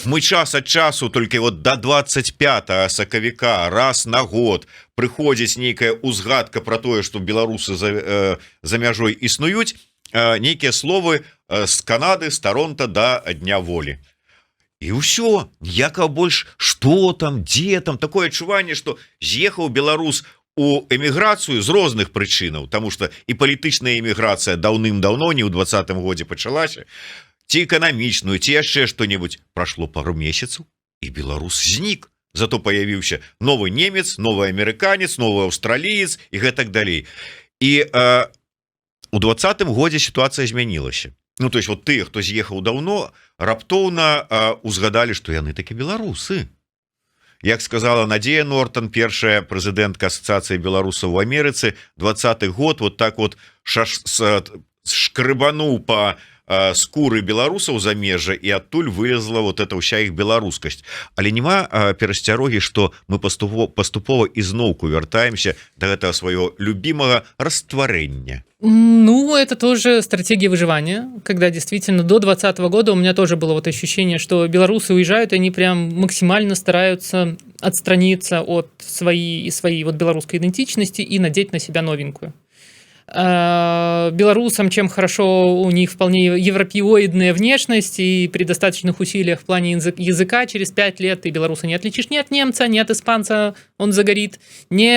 Мы час ад часу толькі вот до 25 сакавіка раз на год прыходзіць нейкая узгадка про тое, што беларусы за мяжой існуюць, нейкія словы з Канады, з Торонто до Дня волі. І ўсё, ніякага больш, што там, дзе там, такое адчуванне, што з'ехаў беларус у эміграцыю з розных прычынаў, тому што і палітычная эміграцыя даўным-даўно, не ў 20-м годзе пачалася, ці эканамічную, ці яшчэ што-небудзь. Прашло пару месяцаў, і беларус знік. Зато появіўся новы немец, новы амерыканец, новы аўстраліец і гэтак далей. І у 20-м годзе сітуацыя змянілася. Ну, то есть вот тыя, хто з'ехаў даўно, раптоўна узгадалі, што яны такі беларусы. Як сказала Надзея Нортон, першая прэзідэнтка асацыяцыі беларусаў у Амерыцы, 20-й год вот так вот шкрыбануў па скуры беларусаў замежжа, і адтуль вылезла вот эта ўся іх беларускасць. Але няма перасцярогі, што мы паступова ізноўку вяртаемся да гэтага свайго любімага растварэння. Ну, это тоже стратегия выживания, когда действительно до 2020 года у меня тоже было вот ощущение, что белорусы уезжают, и они прям максимально стараются отстраниться от своей вот белорусской идентичности и надеть на себя новенькую. Белорусам чем хорошо, у них вполне европеоидная внешность, и при достаточных усилиях в плане языка через 5 лет ты белоруса не отличишь ни от немца, ни от испанца, он загорит, ни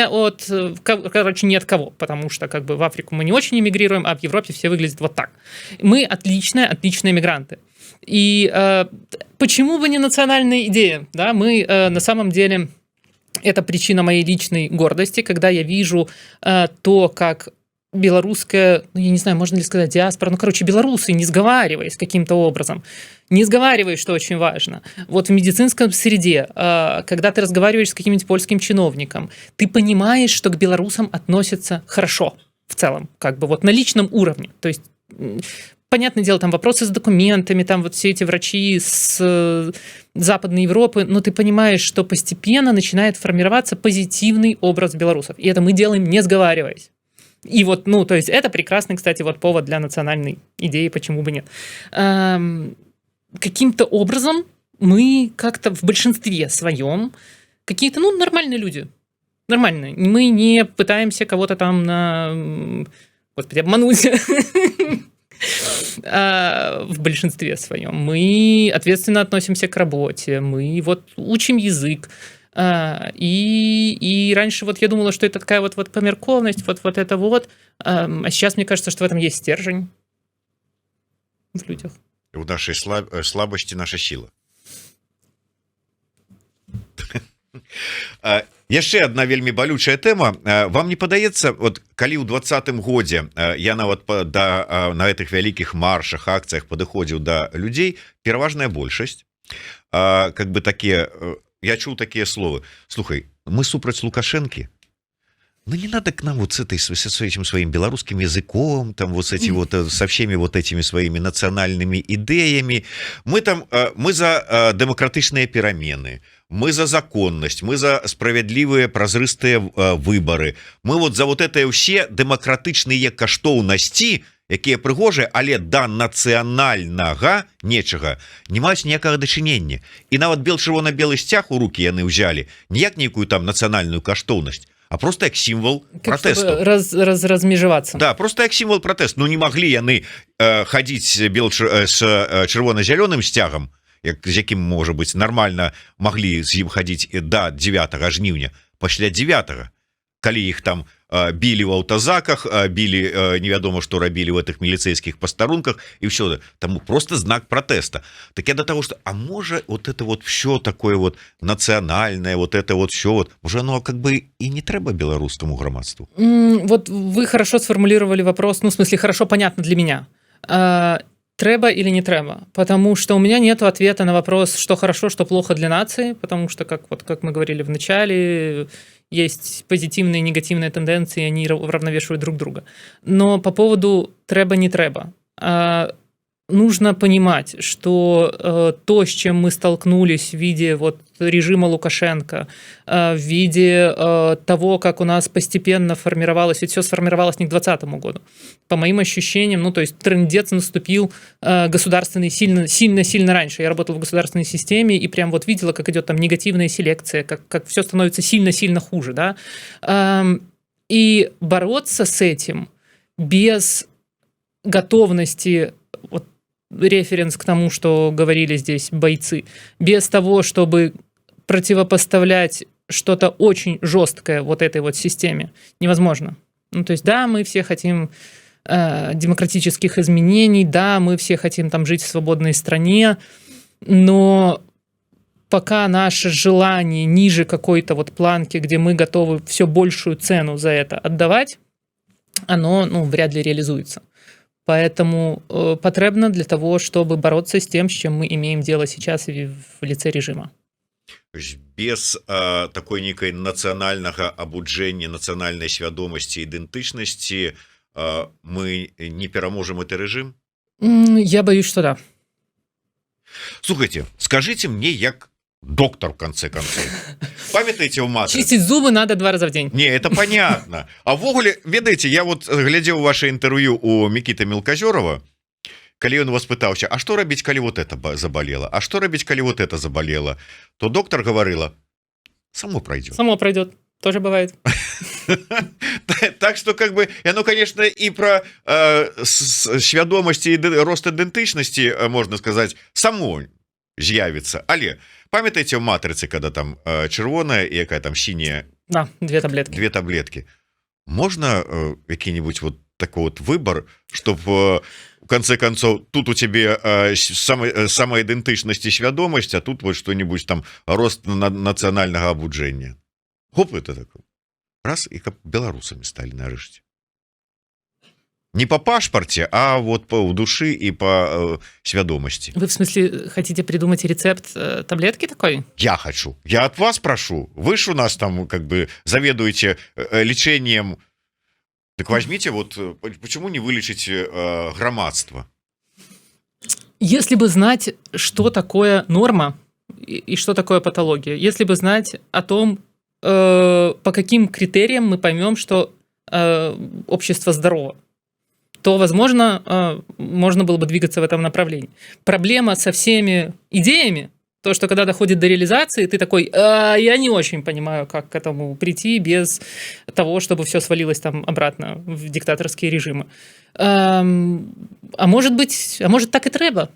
от кого, потому что как бы в Африку мы не очень эмигрируем, а в Европе все выглядят вот так. Мы отличные мигранты. И почему бы не национальная идея? Да? Мы на самом деле, это причина моей личной гордости, когда я вижу то, как белорусская, ну, я не знаю, можно ли сказать диаспора, ну, короче, белорусы, не сговариваясь каким-то образом, не сговариваясь, что очень важно. Вот в медицинском среде, когда ты разговариваешь с каким-нибудь польским чиновником, ты понимаешь, что к белорусам относятся хорошо в целом, как бы вот на личном уровне. То есть, понятное дело, там вопросы с документами, там вот все эти врачи с Западной Европы, но ты понимаешь, что постепенно начинает формироваться позитивный образ белорусов. И это мы делаем, не сговариваясь. И вот, ну, то есть это прекрасный, кстати, вот повод для национальной идеи, почему бы нет. Каким-то образом мы как-то в большинстве своем какие-то, ну, нормальные люди. Нормальные. Мы не пытаемся кого-то там обмануть. В большинстве своем. Мы ответственно относимся к работе, мы вот учим язык. И раньше вот я думала, что это такая вот померкованность, вот это вот. А сейчас мне кажется, что в этом есть стержень в людях. У нашей слабости наша сила. Яшчэ одна вельмі балючая тэма. Вам не падаецца, вот калі ў 20-м годзе я нават на гэтых вялікіх маршах, акцыях падыходзіў да людзей, пераважная большасць как бы такія, я чуў такія словы: слухай, мы супраць Лукашэнкі, ну не надо к нам вот с этим своим белорусским языком, там вот с эти вот со всеми вот этими своими национальными идеями. Мы за демократичные перемены, мы за законность, мы за справедливые празрыстые выборы. Мы вот за вот это все демократичные каштоўнасці, якія прыгожыя, але да нацыянальнага нечага не маюць ніякага дачынення. І нават бел-чырвона-белы сцяг у рукі яны ўзялі не як нейкую там нацыянальную каштоўнасць, а просто як сімвол пратэсту. Размежавацца. Да, просто як сімвол пратэсту. Ну не маглі яны хадзіць з чырвона-зялёным сцягам, з якім, можа быць, нармальна маглі з ім хадзіць да 9 жніўня, пасля 9, калі іх там білі ў аўтазаках, білі невядома што рабілі ў гэтых міліцэйскіх пастарунках і ўсё. Таму просто знак пратэста. Так я да таго, што а можа вот это вот все такое вот нацыянальнае, вот это вот все вот, можа оно как бы и не трэба беларускаму грамадству. Вот вы хорошо сформулировали вопрос, ну в смысле хорошо понятно для меня. Трэба или не трэба? Потому что у меня нет ответа на вопрос, что хорошо, что плохо для нации, потому что, как мы говорили в начале, есть позитивные и негативные тенденции, они уравновешивают друг друга. Но по поводу трэба, не трэба. Нужно понимать, что то, с чем мы столкнулись в виде вот режима Лукашенко, в виде того, как у нас постепенно формировалось, ведь все сформировалось не к 2020 году. По моим ощущениям, ну то есть трындец наступил государственный сильно раньше. Я работал в государственной системе и прям вот видела, как идет там негативная селекция, как все становится сильно хуже, да. И бороться с этим без готовности, вот референс к тому, что говорили здесь бойцы, без того, чтобы противопоставлять что-то очень жесткое вот этой вот системе, невозможно. Ну, то есть, да, мы все хотим демократических изменений, да, мы все хотим там жить в свободной стране, но пока наше желание ниже какой-то вот планки, где мы готовы все большую цену за это отдавать, оно, ну, вряд ли реализуется. Поэтому потребно для того, чтобы бороться с тем, с чем мы имеем дело сейчас в лице режима. Без такой некой нацыянальнага абуджэння, нацыянальнай свядомасці, ідэнтычнасці мы не пераможем этот режим? Я боюсь, что да. Слушайте, скажите мне, як доктор, в конце концов. Памятаете у матрицы? Чистить зубы надо 2 раза в день. Не, это понятно. А ввогуле, ведаеце, я вот глядзеў ваше интервью у Микиты Мелкозерова, калі он вас пытаўся, а что рабіць, калі вот это заболело, а что рабіць, калі вот это заболело, то доктор говорила, само пройдет. Само пройдет. Тоже бывает. Так что, как бы, оно, конечно, и про свядомасць и рост ідэнтычнасці, можно сказать, само з'явіцца. Але памятаеце у матрицы, когда там чырвоная и якая там синяя? Да, 2 таблетки. 2 таблетки. Можно какие-нибудь вот такой вот выбор, чтобы в конце концов тут у тебе самоидентичность и свядомость, а тут вот что-нибудь там рост национального абуджэння. Хоп, это такое. Раз, и как белорусами стали нарешті. Не по пашпорте, а вот по души и по свядомости. Вы в смысле хотите придумать рецепт таблетки такой? Я хочу. Я от вас прошу. Вы ж у нас там как бы заведуете лечением. Так возьмите вот, почему не вылечите громадство? Если бы знать, что такое норма и что такое патология, если бы знать о том, по каким критериям мы поймем, что общество здорово, то, возможно, можно было бы двигаться в этом направлении. Проблема со всеми идеями, то, что когда доходит до реализации, ты такой, я не очень понимаю, как к этому прийти без того, чтобы все свалилось там обратно в диктаторские режимы. А может так и треба?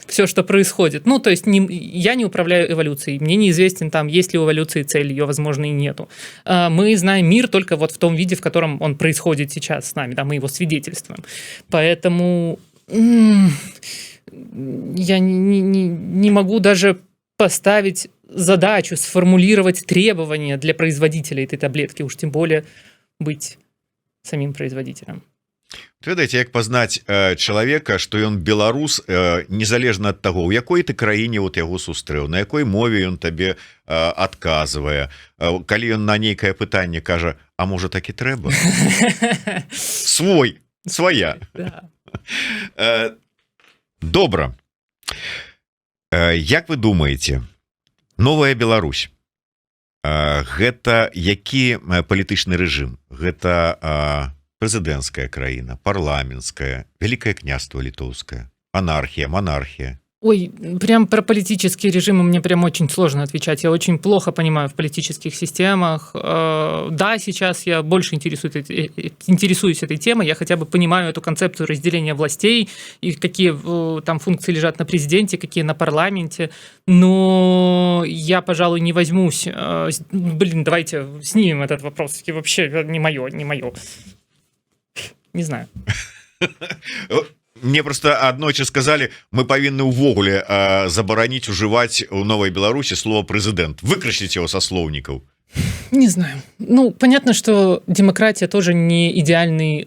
Все, что происходит. Ну, то есть я не управляю эволюцией. Мне неизвестен, там, есть ли у эволюции цель, ее, возможно, и нету. Мы знаем мир только вот в том виде, в котором он происходит сейчас с нами. Да, мы его свидетельствуем. Поэтому я не могу даже поставить задачу сформулировать требования для производителя этой таблетки, уж тем более быть самим производителем. Ведаеце, як пазнаць чалавека, што ён беларус, незалежна ад таго, у якой ты краіне вот яго сустрэў, на якой мове ён табе адказвае, калі ён на нейкае пытанне кажа, а можа так і трэба, свая. Добра. Як вы думаеце, новая Беларусь, гэта які палітычны рэжым? Гэта прэзідэнцкая краіна, парламенцкая, Великое княство литовское, анархия, монархия? Ой, прям про политические режимы мне прям очень сложно отвечать. Я очень плохо понимаю в политических системах. Да, сейчас я больше интересуюсь этой темой. Я хотя бы понимаю эту концепцию разделения властей и какие там функции лежат на президенте, какие на парламенте. Но я, пожалуй, не возьмусь. Блин, давайте снимем этот вопрос. Вообще не мое. Не знаю. Мне просто аднойчы сказали, мы павінны ўвогуле забараніць ужываць у Новой Беларуси слово «президент». Выкрасить его со словников. Не знаю. Ну, понятно, что демократия тоже не идеальный,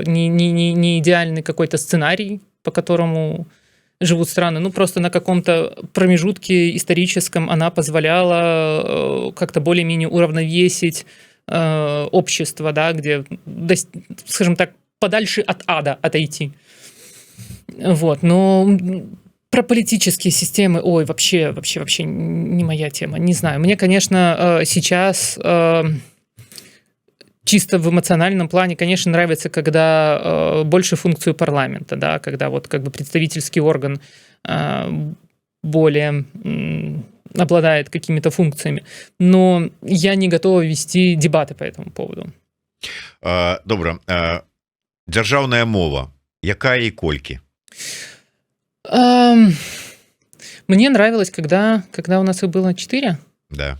не идеальный какой-то сценарий, по которому живут страны. Ну, просто на каком-то промежутке историческом она позволяла как-то более-менее уравновесить общество, да, где, скажем так, подальше от ада отойти. Вот, но про политические системы, ой, вообще не моя тема, не знаю. Мне, конечно, сейчас чисто в эмоциональном плане, конечно, нравится, когда больше функцию парламента, да, когда вот как бы представительский орган более обладает какими-то функциями. Но я не готова вести дебаты по этому поводу. Добра. Дзяржаўная мова. Якая и колькі? Мне нравилось, когда у нас их было 4. Да.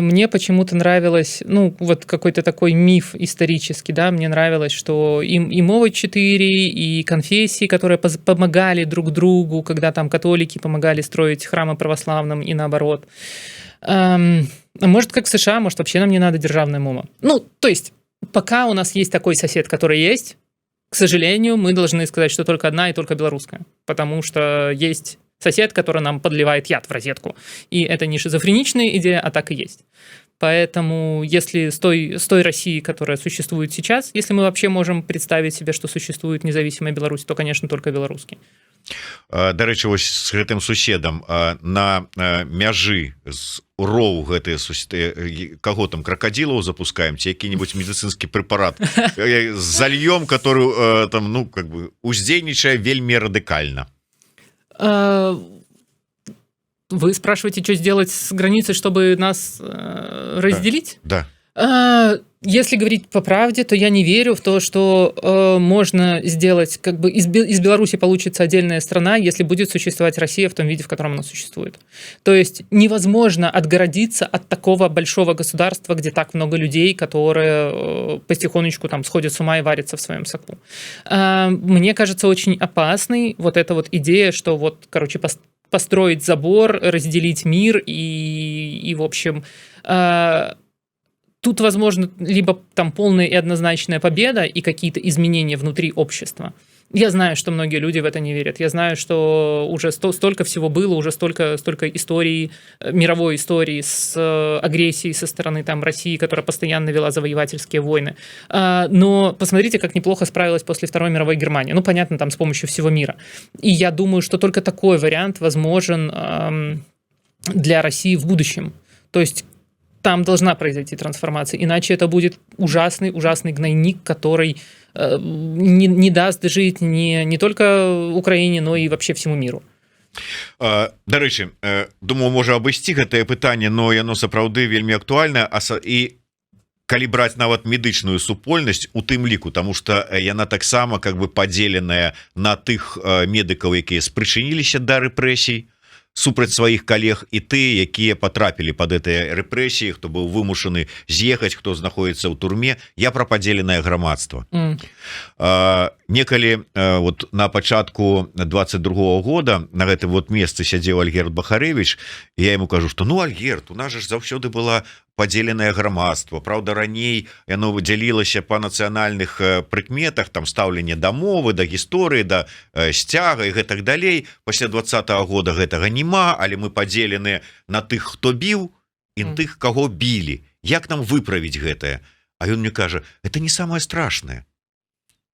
Мне почему-то нравилось, ну, вот какой-то такой миф исторический, да, мне нравилось, что и мова 4, и конфессии, которые помогали друг другу, когда там католики помогали строить храмы православным и наоборот. Может, как в США, может, вообще нам не надо державная мова. Ну, то есть, пока у нас есть такой сосед, который есть, к сожалению, мы должны сказать, что только одна и только белорусская, потому что есть сосед, который нам подливает яд в розетку. И это не шизофреничная идея, а так и есть. Поэтому если с той России, которая существует сейчас, если мы вообще можем представить себе, что существует независимая Беларусь, то, конечно, только белорусский. Да рэчы, вось з гэтым суседам на мяжы з роў гэтыя каго там кракадзілаў запускаем ці які-нибудь медыцынскі прэпарат зальём, который там, ну, как бы уздзейнічае вельмі радыкальна. Вы спрашиваете, что сделать с границей, чтобы нас разделить? Да. Если говорить по правде, то я не верю в то, что можно сделать, как бы из Беларуси получится отдельная страна, если будет существовать Россия в том виде, в котором она существует. То есть невозможно отгородиться от такого большого государства, где так много людей, которые потихонечку там сходят с ума и варятся в своем соку. Мне кажется очень опасной вот эта вот идея, что вот, короче, построить забор, разделить мир и в общем... Тут, возможно, либо там полная и однозначная победа и какие-то изменения внутри общества. Я знаю, что многие люди в это не верят. Я знаю, что уже столько всего было, уже столько историй, мировой истории с агрессией со стороны там, России, которая постоянно вела завоевательские войны. Но посмотрите, как неплохо справилась после Второй мировой Германия. Ну, понятно, там с помощью всего мира. И я думаю, что только такой вариант возможен для России в будущем. То есть там должна произойти трансформация, иначе это будет ужасный гнойник, который не даст жить не только Украине, но и вообще всему миру. Дарэчы, думаю, можа абысці гэтае пытанне, но яно сапраўды вельмі актуальна, і калі браць нават медычную супольнасць у тым ліку, тому что яна таксама как бы падзеленая на тых медыкаў, якія спрычыніліся да рэпрэсій супраць сваіх калег і ты, якія потрапілі под гэтыя рэпрэсіі, хто быў вымушаны з'ехаць, хто знаходіцца ў турме. Я пра падзеленае грамадства. Некалі вот на пачатку 22-го года на гэтым вот месцы сядзеў Альгерд Бахарэвіч, і я ему кажу, што ну Альгерд, у нас же заўсёды была падзеленае грамадства. Праўда, раней яно выдзялілася па нацыянальных прыкметах, там стаўленне да мовы, да гісторыі, да сцяга і гэтак далей. Пасля 20-го года гэтага няма, але мы падзеленыя на тых, хто біў, і тых, каго білі. Як нам выправіць гэтае? А ён мне кажа, это не самое страшное.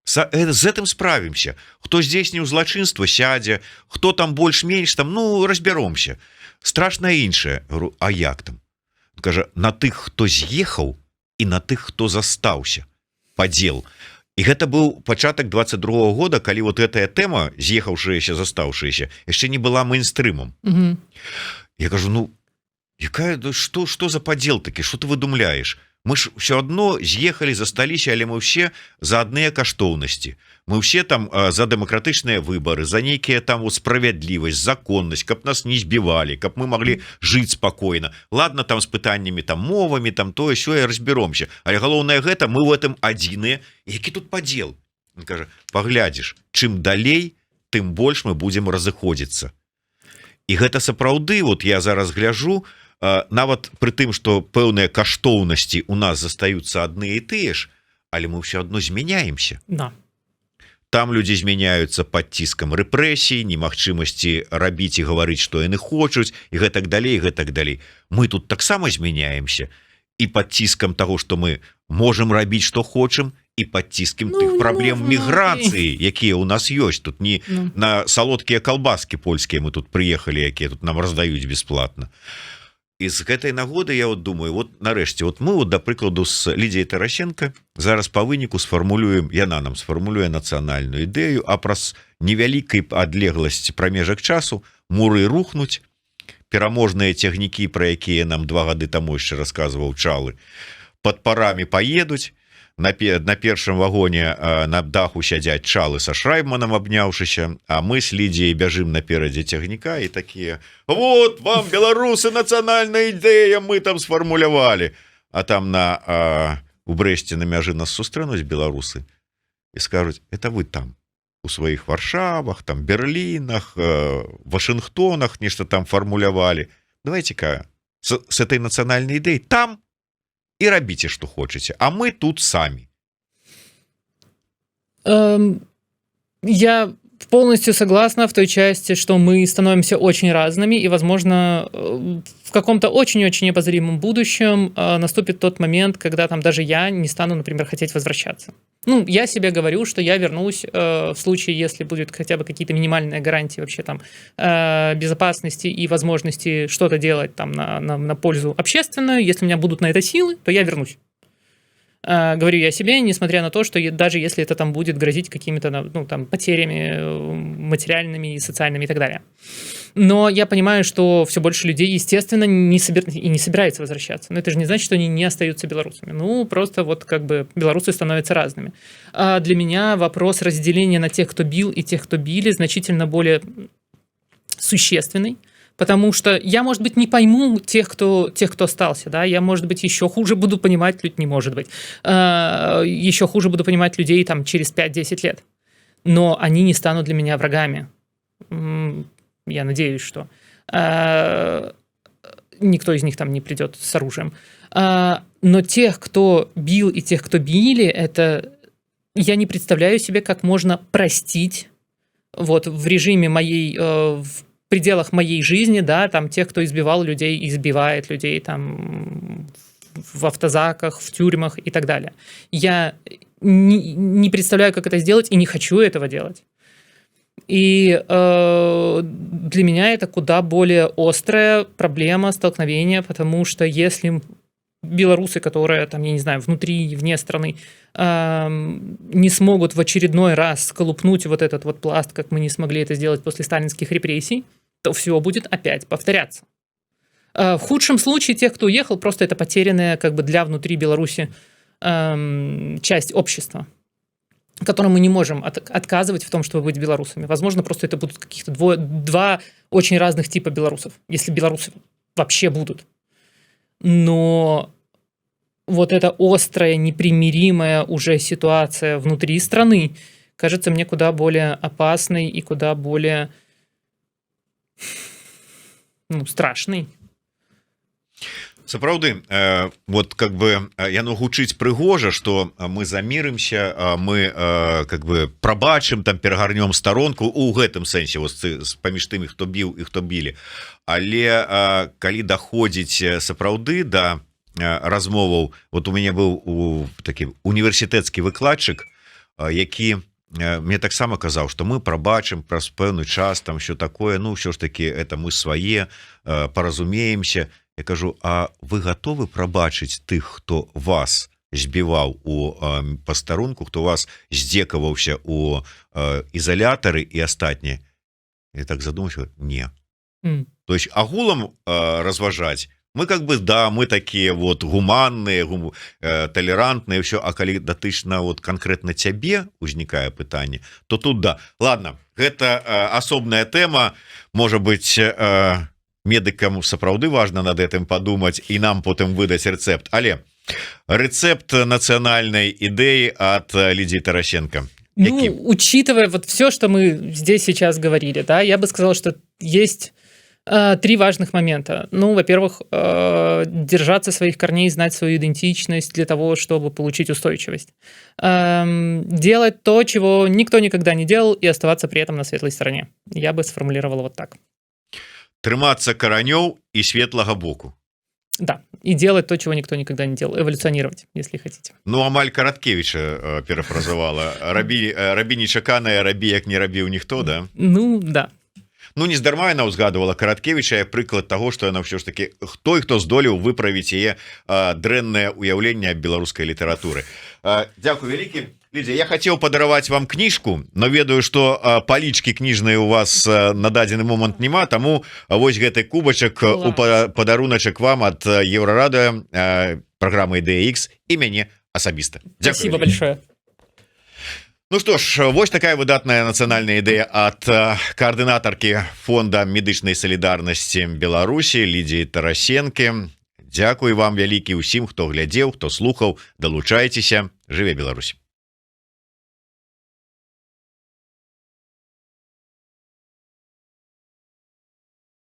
З гэтым справімся. Хто здзейсніў злачынства, сядзе, хто там больш-менш, там, ну, разбяромся. Страшна іншае. Говорю, а як там? Кажа, на тых, хто з'ехаў, і на тых, хто застаўся. Падзел. І гэта быў пачатак 22-го года, калі вот гэтая тэма, з'ехаўшаяся, застаўшаяся, яшчэ не была мейнстрымом. Я кажу, ну, якая, што за падзел такі? Што ты выдумляеш? Мы ж все адно з'ехалі, засталіся, але мы ўсе за адныя каштоўнасці. Мы ўсе там за дэмакратычныя выбары, за нейкія там справядлівасць, законнасць, каб нас не збівалі, каб мы маглі жыць спакойна. Ладно, там з пытаннямі, там мовамі, там тое, сёе, разберомся. Але галоўнае гэта, мы ў гэтым адзіныя. Які тут падзел? Ён кажа, паглядзіш, чым далей, тым больш мы будзем разыходзіцца. І гэта сапраўды, вот я зараз гляжу, нават пры тым, што пэўныя каштоўнасці у нас застаюцца адныя і тыя ж, але мы ўсё адно змяняемся. Да. Там людзі змяняюцца пад ціскам рэпрэсій, немагчымасці рабіць і гаварыць, што яны хочуць, і гэтак далей, гэтак далей. Мы тут таксама змяняемся і пад ціскам таго, што мы можам рабіць, што хочам, і пад ціскам тых праблем міграцыі, якія ў нас ёсць. Тут не на салодкія калбаскі польскія мы тут прыехалі, якія тут нам раздаюць бясплатна. І з гэтай нагоды я вот думаю, вот нарэшце, вот мы, вот, да прыкладу, з Лідзіяй Тарасенко зараз па выніку сфармулюем, яна нам сфармулюе нацыянальную ідэю, а праз невялікай адлегласці прамежак часу муры рухнуць, пераможныя цягнікі, пра якія нам 2 гады таму яшчэ расказваў Чалы, пад парамі паедуць, на першым вагоне на даху сядзяць Чалы са Шрайбманам абняўшыся, а мы з Лідзіяй бяжым наперадзе цягніка і такія, вот вам, беларусы, нацыянальная ідэя, мы там сфармулявалі. А там у Брэсце на мяжы нас сустрэнуць беларусы і скажуць, это вы там, у сваіх Варшавах, там Берлінах, Вашынгтонах нешта там фармулявалі. Давайте-ка с этой нацыянальнай ідэяй там и рабіце, что хочете, а мы тут сами. Я полностью согласна в той части, что мы становимся очень разными, и, возможно, в каком-то очень-очень обозримом будущем наступит тот момент, когда там даже я не стану, например, хотеть возвращаться. Ну, я себе говорю, что я вернусь в случае, если будут хотя бы какие-то минимальные гарантии вообще там безопасности и возможности что-то делать там на пользу общественную. Если у меня будут на это силы, то я вернусь. Говорю я себе, несмотря на то, что даже если это там будет грозить какими-то, ну, там, потерями материальными и социальными и так далее. Но я понимаю, что все больше людей, естественно, не собирается возвращаться. Но это же не значит, что они не остаются белорусами. Ну, просто вот как бы белорусы становятся разными. А для меня вопрос разделения на тех, кто бил, и тех, кто били, значительно более существенный. Потому что я, может быть, не пойму тех, кто остался, да, я, может быть, еще хуже буду понимать, не может быть, еще хуже буду понимать людей там через 5-10 лет, но они не станут для меня врагами. Я надеюсь, что никто из них там не придет с оружием. Но тех, кто бил, и тех, кто били, это я не представляю себе, как можно простить вот в режиме моей, в пределах моей жизни, да, там тех, кто избивал людей, избивает людей там в автозаках, в тюрьмах и так далее. Я не представляю, как это сделать, и не хочу этого делать. И для меня это куда более острая проблема, столкновение, потому что если белорусы, которые там, я не знаю, внутри и вне страны, не смогут в очередной раз сколупнуть вот этот вот пласт, как мы не смогли это сделать после сталинских репрессий, то все будет опять повторяться. В худшем случае тех, кто уехал, просто это потерянная как бы для внутри Беларуси часть общества. которым мы не можем отказывать в том, чтобы быть белорусами. Возможно, просто это будут каких-то два очень разных типа белорусов, если белорусы вообще будут. Но вот эта острая, непримиримая уже ситуация внутри страны кажется мне куда более опасной и куда более страшной. Сапраўды, вот как бы яно гучыць прыгожа, что мы замірымся, мы как бы прабачым, там перагарнём старонку у гэтым сэнсе паміж тымі, хто біў і хто білі. Але калі даходзіць сапраўды да размоваў, вот у мяне быў такі універсітэцкі выкладчык, які мне таксама казаў, што мы прабачым праз пэўны час, там що такое, ну ўсё ж таки это мы свае, паразумеемся. Я кажу, а вы готовы прабачыць тых, хто вас збіваў у пастарунку, хто вас здзекаваўся у ізалятары і астатніе? Я так задумаўся, не. То есть агулам разважаць, мы как бы, да, мы такие вот гуманные, толерантные, все, а калі датычна вот конкретно цябе узнікае пытанне, то тут да. Ладно, гэта асобная тэма, можа быть, медыкам сапраўды важна над этим подумать и нам потым выдаць рецепт. Але рецепт национальной идеи от Лидии Тарасенко. Учитывая вот все, что мы здесь сейчас говорили, да, я бы сказал, что есть 3 важных момента. Ну, во-первых, держаться своих корней, знать свою идентичность для того, чтобы получить устойчивость. Делать то, чего никто никогда не делал, и оставаться при этом на светлой стороне. Я бы сформулировал вот так. Трымацца каранёў і светлага боку. Да, и делать то, чего никто никогда не делал. Эволюционировать, если хотите. Ну, Амаль Караткевича перафразавала. Рабі нечаканае, рабі, як не рабіў ніхто, да? Ну, да. Ну, нездарма яна ўзгадывала Караткевича як прыклад таго, што яна ўсё ж таки хто здолеў выправіць яе дрэннае уяўленне аб беларускай літаратуры. Дзякуй вялікі. Лидия, я хотел подаровать вам книжку, но ведаю, что палічки кніжныя у вас на дадзены момант няма, таму вось гэты кубачак у падаруначак вам от Еврорадио, программы IDX и мяне асабіста. Спасибо большое. Ну что ж, вось такая выдатная нацыянальная ідэя от координатарки фонда медычнай солідарнасці Беларусі Лидии Тарасенко. Дзякуй вам вялікі ўсім, хто глядзеў, хто слухаў, далучайцеся. Жыве Беларусь.